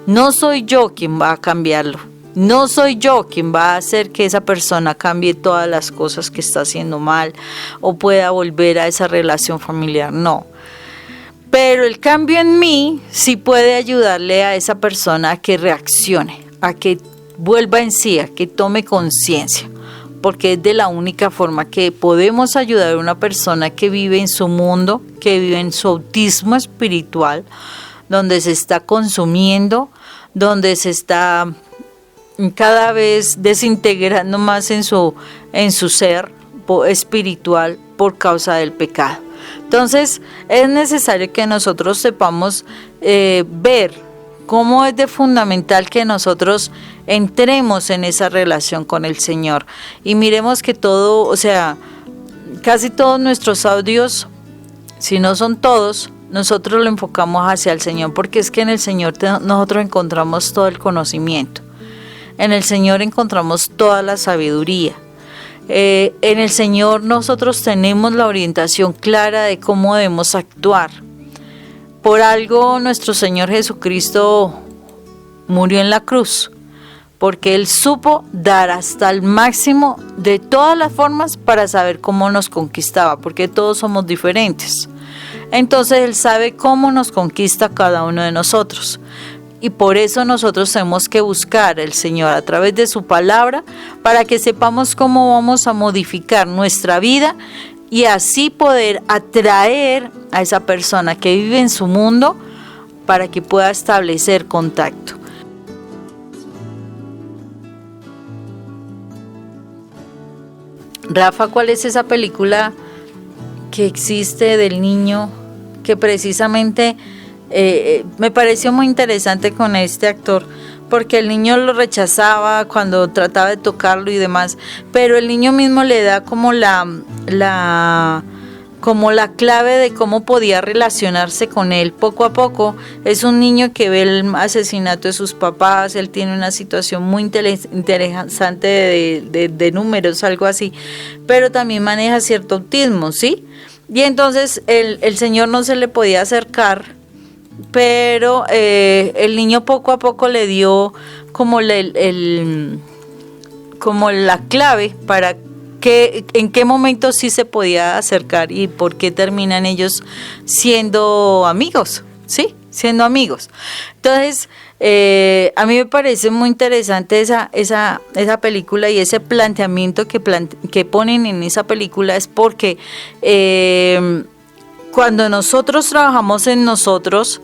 No soy yo quien va a cambiarlo. No soy yo quien va a hacer que esa persona cambie todas las cosas que está haciendo mal o pueda volver a esa relación familiar, no. Pero el cambio en mí sí puede ayudarle a esa persona a que reaccione, a que vuelva en sí, a que tome conciencia, porque es de la única forma que podemos ayudar a una persona que vive en su mundo, que vive en su autismo espiritual, donde se está consumiendo, donde se está cada vez desintegrando más en su ser espiritual por causa del pecado. Entonces es necesario que nosotros sepamos ver cómo es de fundamental que nosotros entremos en esa relación con el Señor y miremos que todo, o sea, casi todos nuestros audios, si no son todos, nosotros lo enfocamos hacia el Señor, porque es que en el Señor nosotros encontramos todo el conocimiento. En el Señor encontramos toda la sabiduría. En el Señor nosotros tenemos la orientación clara de cómo debemos actuar. Por algo nuestro Señor Jesucristo murió en la cruz, porque Él supo dar hasta el máximo de todas las formas para saber cómo nos conquistaba, porque todos somos diferentes. Entonces Él sabe cómo nos conquista cada uno de nosotros. Y por eso nosotros tenemos que buscar al Señor a través de su palabra para que sepamos cómo vamos a modificar nuestra vida y así poder atraer a esa persona que vive en su mundo para que pueda establecer contacto. Rafa, ¿cuál es esa película que existe del niño que precisamente me pareció muy interesante con este actor, porque el niño lo rechazaba cuando trataba de tocarlo y demás, pero el niño mismo le da como la clave de cómo podía relacionarse con él poco a poco. Es un niño que ve el asesinato de sus papás, él tiene una situación muy interesante de números, algo así, pero también maneja cierto autismo, ¿sí? Y entonces el señor no se le podía acercar, pero el niño poco a poco le dio como la clave para en qué momento sí se podía acercar y por qué terminan ellos siendo amigos, ¿sí? Siendo amigos. Entonces, a mí me parece muy interesante esa película y ese planteamiento que ponen en esa película, es porque cuando nosotros trabajamos en nosotros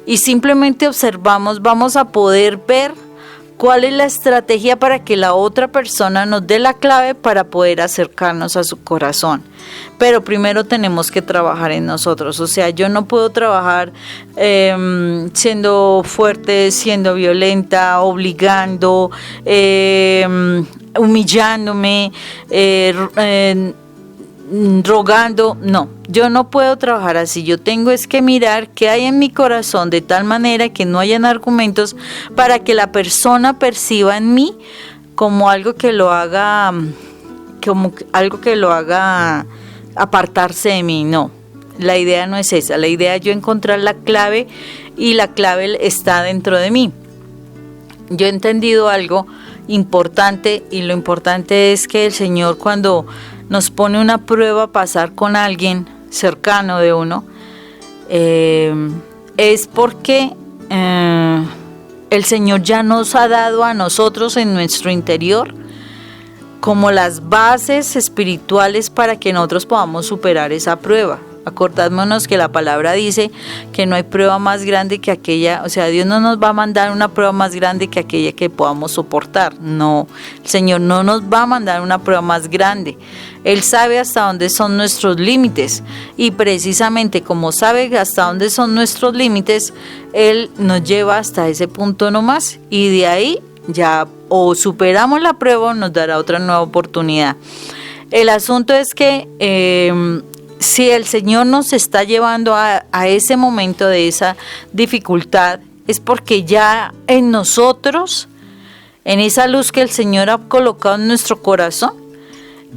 y simplemente observamos, vamos a poder ver cuál es la estrategia para que la otra persona nos dé la clave para poder acercarnos a su corazón. Pero primero tenemos que trabajar en nosotros. O sea, yo no puedo trabajar siendo fuerte, siendo violenta, obligando, humillándome, rogando. No, yo no puedo trabajar así. Yo tengo es que mirar qué hay en mi corazón de tal manera que no hayan argumentos para que la persona perciba en mí como algo que lo haga, apartarse de mí. No, la idea no es esa. La idea es yo encontrar la clave, y la clave está dentro de mí. Yo he entendido algo importante, y lo importante es que el Señor, cuando nos pone una prueba a pasar con alguien cercano de uno, es porque el Señor ya nos ha dado a nosotros en nuestro interior como las bases espirituales para que nosotros podamos superar esa prueba. Acordémonos que la palabra dice que no hay prueba más grande que aquella, o sea, Dios no nos va a mandar una prueba más grande que aquella que podamos soportar. No, el Señor no nos va a mandar una prueba más grande. Él sabe hasta dónde son nuestros límites, y precisamente como sabe hasta dónde son nuestros límites, Él nos lleva hasta ese punto nomás, y de ahí ya o superamos la prueba o nos dará otra nueva oportunidad. El asunto es que si el Señor nos está llevando a ese momento de esa dificultad, es porque ya en nosotros, en esa luz que el Señor ha colocado en nuestro corazón,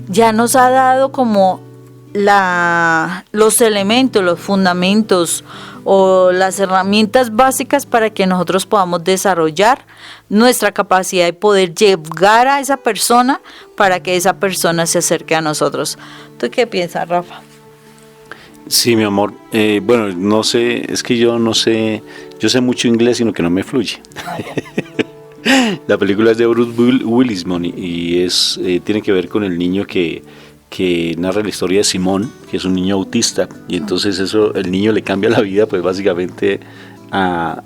ya nos ha dado como los elementos, los fundamentos o las herramientas básicas para que nosotros podamos desarrollar nuestra capacidad de poder llegar a esa persona para que esa persona se acerque a nosotros. ¿Tú qué piensas, Rafa? Sí, mi amor. Bueno, no sé, es que yo no sé, yo sé mucho inglés, sino que no me fluye. La película es de Bruce Willis, y tiene que ver con el niño que narra la historia de Simón, que es un niño autista, y entonces el niño le cambia la vida, pues básicamente a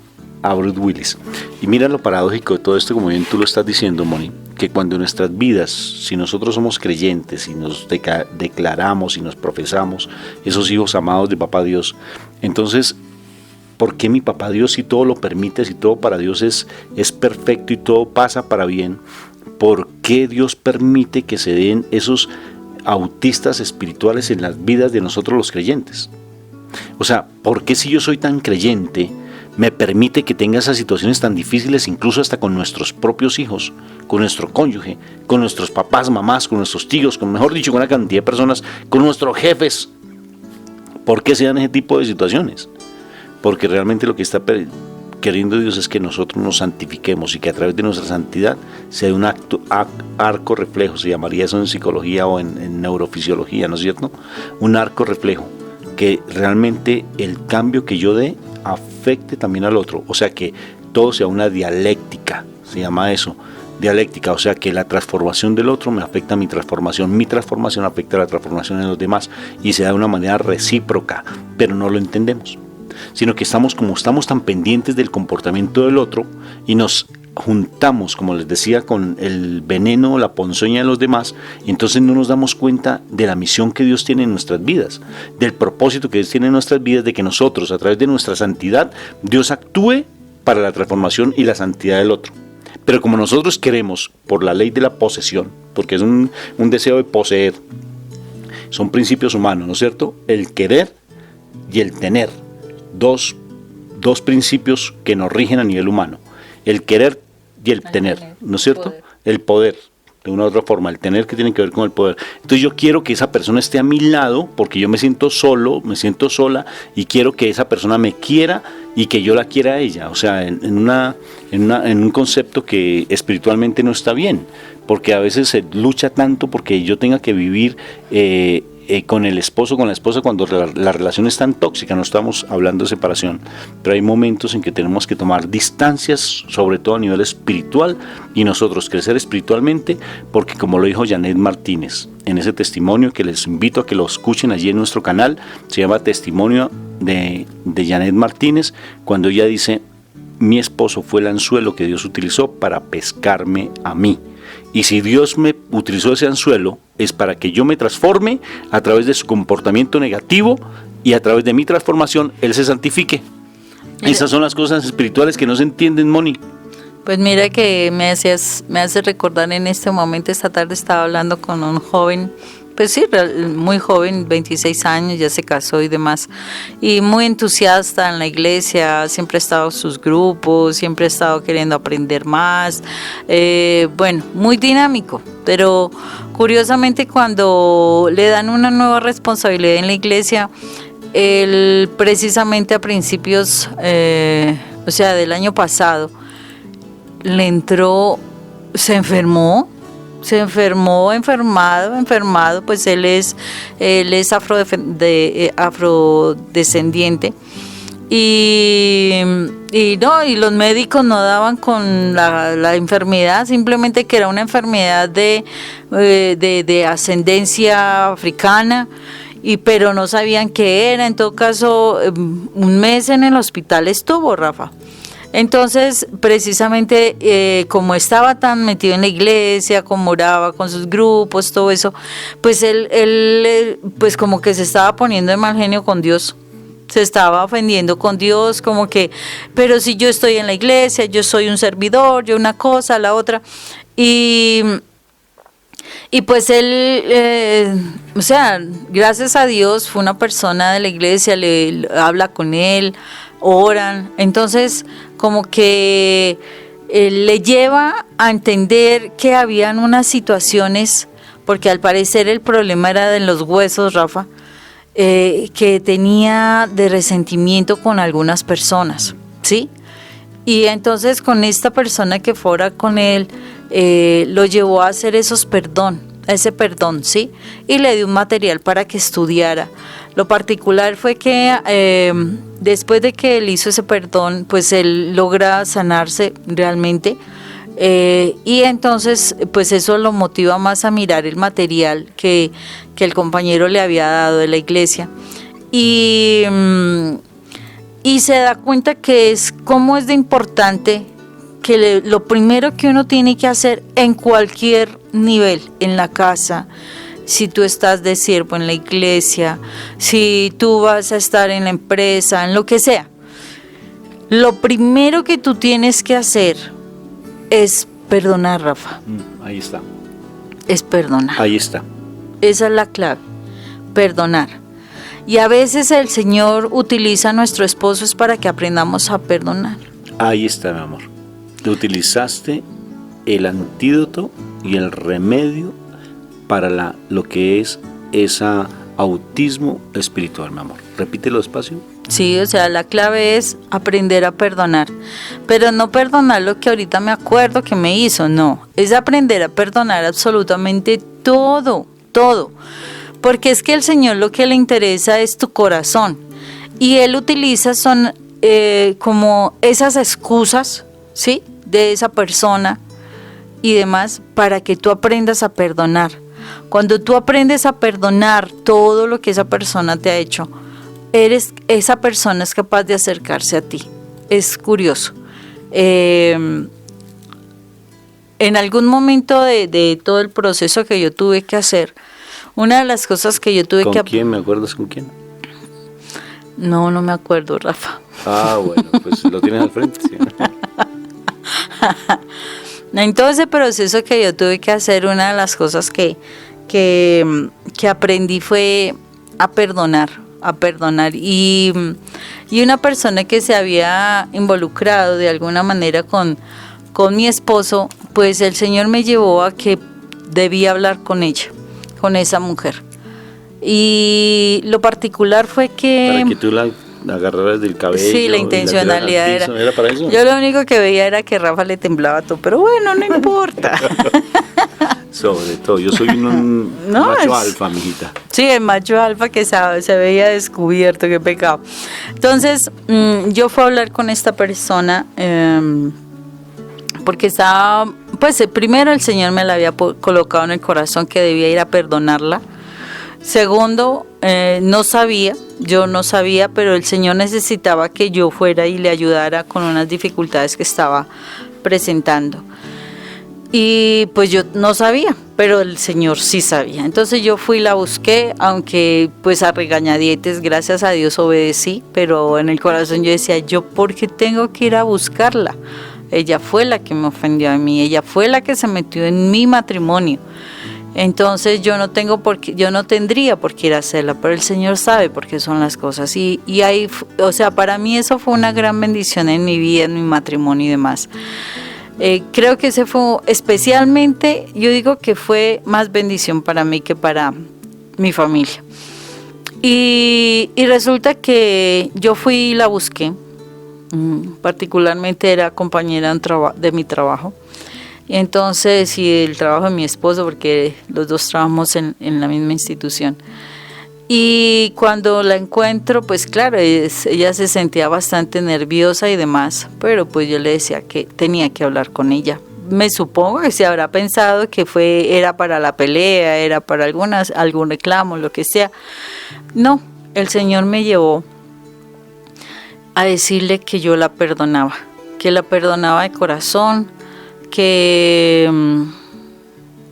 Bruce Willis. Y mira lo paradójico de todo esto, como bien tú lo estás diciendo, Moni, que cuando en nuestras vidas, si nosotros somos creyentes y nos declaramos y nos profesamos, esos hijos amados de Papá Dios, entonces, ¿por qué mi Papá Dios, si todo lo permite, si todo para Dios es perfecto y todo pasa para bien? ¿Por qué Dios permite que se den esos autistas espirituales en las vidas de nosotros los creyentes? O sea, ¿por qué si yo soy tan creyente me permite que tenga esas situaciones tan difíciles, incluso hasta con nuestros propios hijos, con nuestro cónyuge, con nuestros papás, mamás, con nuestros tíos, mejor dicho, con una cantidad de personas, con nuestros jefes? ¿Por qué se dan ese tipo de situaciones? Porque realmente lo que está queriendo Dios es que nosotros nos santifiquemos, y que a través de nuestra santidad se dé un arco reflejo, se llamaría eso en psicología o en neurofisiología, ¿no es cierto? Un arco reflejo, que realmente el cambio que yo dé afecte también al otro, o sea, que todo sea una dialéctica, se llama eso, dialéctica, o sea, que la transformación del otro me afecta a mi transformación afecta a la transformación de los demás, y se da de una manera recíproca, pero no lo entendemos, sino que estamos tan pendientes del comportamiento del otro, y nos juntamos, como les decía, con el veneno, la ponzoña de los demás, y entonces no nos damos cuenta de la misión que Dios tiene en nuestras vidas, del propósito que Dios tiene en nuestras vidas, de que nosotros, a través de nuestra santidad, Dios actúe para la transformación y la santidad del otro. Pero como nosotros queremos, por la ley de la posesión, porque es un deseo de poseer, son principios humanos, ¿no es cierto? El querer y el tener, dos principios que nos rigen a nivel humano. El querer y el tener, ¿no es cierto? El poder, de una u otra forma, el tener, que tiene que ver con el poder. Entonces yo quiero que esa persona esté a mi lado, porque yo me siento solo, me siento sola, y quiero que esa persona me quiera y que yo la quiera a ella. O sea, en un concepto que espiritualmente no está bien, porque a veces se lucha tanto porque yo tenga que vivir con el esposo, con la esposa, cuando la relación es tan tóxica. No estamos hablando de separación, pero hay momentos en que tenemos que tomar distancias, sobre todo a nivel espiritual, y nosotros crecer espiritualmente, porque como lo dijo Janet Martínez en ese testimonio que les invito a que lo escuchen allí en nuestro canal, se llama Testimonio de Janet Martínez, cuando ella dice: mi esposo fue el anzuelo que Dios utilizó para pescarme a mí. Y si Dios me utilizó ese anzuelo, es para que yo me transforme a través de su comportamiento negativo, y a través de mi transformación Él se santifique. Esas son las cosas espirituales que no se entienden, Moni. Pues mira que me hace recordar en este momento. Esta tarde estaba hablando con un joven, pues sí, muy joven, 26 años, ya se casó y demás, y muy entusiasta en la iglesia, siempre ha estado en sus grupos, siempre ha estado queriendo aprender más, bueno, muy dinámico, pero curiosamente cuando le dan una nueva responsabilidad en la iglesia, él precisamente a principios, del año pasado, le entró, se enfermado, pues él es afrodescendiente, y los médicos no daban con la enfermedad, simplemente que era una enfermedad de ascendencia africana, pero no sabían qué era. En todo caso, un mes en el hospital estuvo, Rafa. Entonces, precisamente, como estaba tan metido en la iglesia, como oraba con sus grupos, todo eso, pues él pues como que se estaba poniendo de mal genio con Dios, se estaba ofendiendo con Dios, como que, pero si yo estoy en la iglesia, yo soy un servidor, yo una cosa, la otra, y pues él, gracias a Dios, fue una persona de la iglesia, le habla con él, oran, entonces como que le lleva a entender que habían unas situaciones, porque al parecer el problema era de los huesos, Rafa, que tenía de resentimiento con algunas personas, ¿sí? Y entonces con esta persona que fuera con él, lo llevó a hacer ese perdón, ¿sí? Y le dio un material para que estudiara. Lo particular fue que después de que él hizo ese perdón, pues él logra sanarse realmente, y entonces pues eso lo motiva más a mirar el material que el compañero le había dado de la iglesia, y se da cuenta que cómo es de importante que lo primero que uno tiene que hacer en cualquier nivel, en la casa, si tú estás de siervo en la iglesia, si tú vas a estar en la empresa, en lo que sea, lo primero que tú tienes que hacer es perdonar, Rafa. Ahí está. Es perdonar. Ahí está. Esa es la clave, perdonar. Y a veces el Señor utiliza a nuestro esposo es para que aprendamos a perdonar. Ahí está, mi amor. Tú utilizaste el antídoto y el remedio para lo que es ese autismo espiritual, mi amor. Repítelo despacio. Sí, la clave es aprender a perdonar, pero no perdonar lo que ahorita me acuerdo que me hizo, no, es aprender a perdonar absolutamente todo, porque es que el Señor lo que le interesa es tu corazón, y Él utiliza son como esas excusas, ¿sí?, de esa persona y demás, para que tú aprendas a perdonar. Cuando tú aprendes a perdonar todo lo que esa persona te ha hecho, esa persona es capaz de acercarse a ti. Es curioso. En algún momento de todo el proceso que yo tuve que hacer, una de las cosas que yo tuve que... ¿Con quién? ¿Me acuerdas con quién? No me acuerdo, Rafa. Bueno, pues lo tienes al frente. ¿Sí? En todo ese proceso que yo tuve que hacer, una de las cosas que aprendí fue a perdonar, y una persona que se había involucrado de alguna manera con mi esposo, pues el Señor me llevó a que debía hablar con ella, con esa mujer, y lo particular fue que... Para que tú la agarraras del cabello. Sí, la intencionalidad ¿Era para eso? Yo lo único que veía era que Rafa le temblaba todo, pero bueno, no importa. Sobre todo, yo soy un No, macho es- alfa, mijita. Sí, el macho alfa que se veía descubierto, qué pecado. Entonces, yo fui a hablar con esta persona porque estaba, pues primero el Señor me la había colocado en el corazón que debía ir a perdonarla. Segundo, yo no sabía, pero el Señor necesitaba que yo fuera y le ayudara con unas dificultades que estaba presentando. Y pues yo no sabía, pero el Señor sí sabía. Entonces yo fui y la busqué, aunque pues a regañadientes, gracias a Dios obedecí, pero en el corazón yo decía, ¿yo por qué tengo que ir a buscarla? Ella fue la que me ofendió a mí, ella fue la que se metió en mi matrimonio. Entonces yo no tendría por qué ir a hacerla, pero el Señor sabe por qué son las cosas. Y ahí, o sea, para mí eso fue una gran bendición en mi vida, en mi matrimonio y demás. Creo que ese fue especialmente, yo digo que fue más bendición para mí que para mi familia. Y resulta que yo fui y la busqué, particularmente era compañera de mi trabajo. Y entonces, y el trabajo de mi esposo, porque los dos trabajamos en la misma institución. Y cuando la encuentro, pues claro, ella se sentía bastante nerviosa y demás, pero pues yo le decía que tenía que hablar con ella. Me supongo que se habrá pensado que era para la pelea, era para algún reclamo, lo que sea. No, el Señor me llevó a decirle que yo la perdonaba de corazón,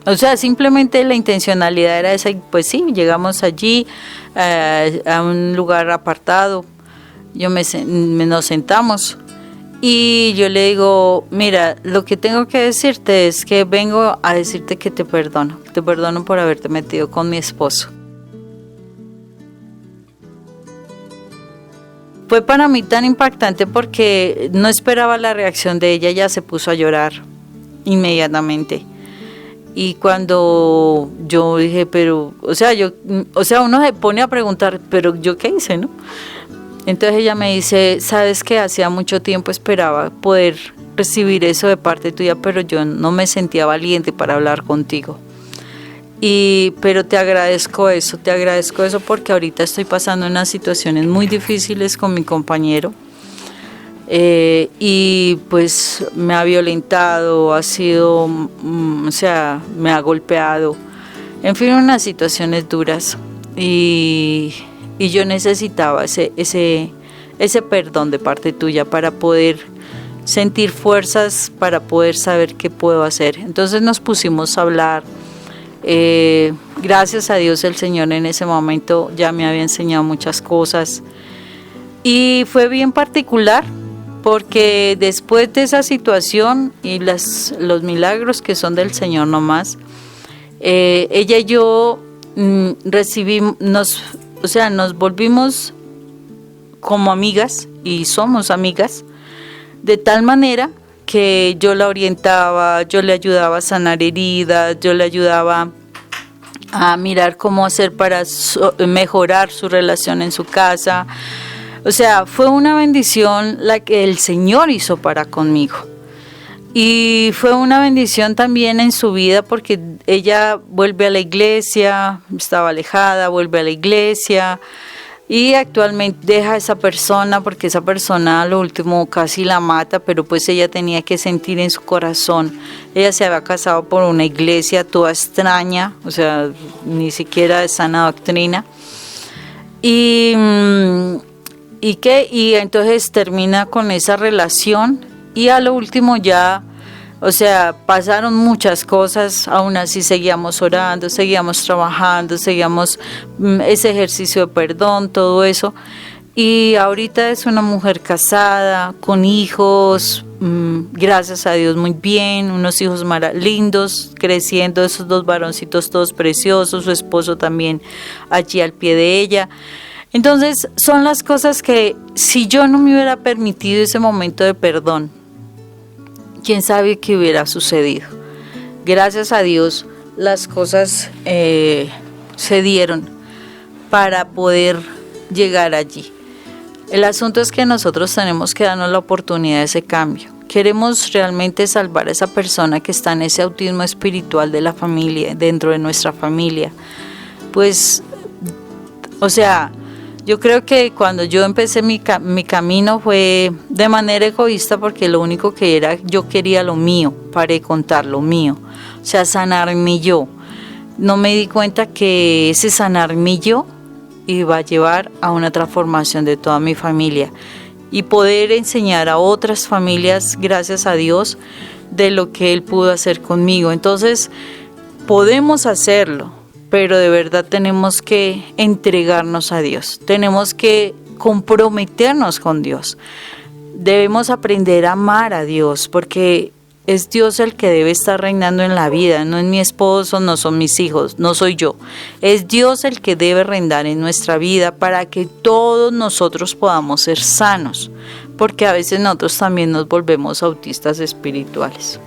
o sea, simplemente la intencionalidad era esa, y pues sí, llegamos allí a un lugar apartado, nos sentamos y yo le digo, mira, lo que tengo que decirte es que vengo a decirte que te perdono por haberte metido con mi esposo. Fue para mí tan impactante porque no esperaba la reacción de ella, ella se puso a llorar inmediatamente. Y cuando yo dije, pero, o sea, uno se pone a preguntar, pero ¿yo qué hice, no? Entonces ella me dice, sabes que hacía mucho tiempo esperaba poder recibir eso de parte tuya, pero yo no me sentía valiente para hablar contigo. Pero te agradezco eso porque ahorita estoy pasando unas situaciones muy difíciles con mi compañero. Y pues me ha violentado, me ha golpeado, en fin, unas situaciones duras y yo necesitaba ese perdón de parte tuya para poder sentir fuerzas, para poder saber qué puedo hacer. Entonces nos pusimos a hablar. Gracias a Dios el Señor en ese momento ya me había enseñado muchas cosas y fue bien particular porque después de esa situación y los milagros que son del Señor nomás, ella y yo nos volvimos como amigas y somos amigas, de tal manera que yo la orientaba, yo le ayudaba a sanar heridas, yo le ayudaba a mirar cómo hacer para mejorar su relación en su casa. O sea, fue una bendición la que el Señor hizo para conmigo. Y fue una bendición también en su vida porque ella vuelve a la iglesia, estaba alejada, vuelve a la iglesia y actualmente deja a esa persona porque esa persona a lo último casi la mata, pero pues ella tenía que sentir en su corazón. Ella se había casado por una iglesia toda extraña, o sea, ni siquiera de sana doctrina. Y entonces termina con esa relación y a lo último ya, o sea, pasaron muchas cosas, aún así seguíamos orando, seguíamos trabajando, seguíamos ese ejercicio de perdón, todo eso. Y ahorita es una mujer casada, con hijos, gracias a Dios muy bien, unos hijos lindos, creciendo, esos dos varoncitos todos preciosos, su esposo también allí al pie de ella. Entonces son las cosas que si yo no me hubiera permitido ese momento de perdón, quién sabe qué hubiera sucedido. Gracias a Dios las cosas se dieron para poder llegar allí. El asunto es que nosotros tenemos que darnos la oportunidad de ese cambio. queremos realmente salvar a esa persona que está en ese autismo espiritual de la familia, dentro de nuestra familia. Pues, o sea, yo creo que cuando yo empecé mi camino fue de manera egoísta, porque lo único que era, yo quería lo mío, para contar lo mío, o sea, sanarme yo. No me di cuenta que ese sanarme yo iba a llevar a una transformación de toda mi familia y poder enseñar a otras familias, gracias a Dios, de lo que Él pudo hacer conmigo. Entonces, podemos hacerlo, pero de verdad tenemos que entregarnos a Dios, tenemos que comprometernos con Dios, debemos aprender a amar a Dios, porque es Dios el que debe estar reinando en la vida, no es mi esposo, no son mis hijos, no soy yo, es Dios el que debe reinar en nuestra vida para que todos nosotros podamos ser sanos, porque a veces nosotros también nos volvemos autistas espirituales.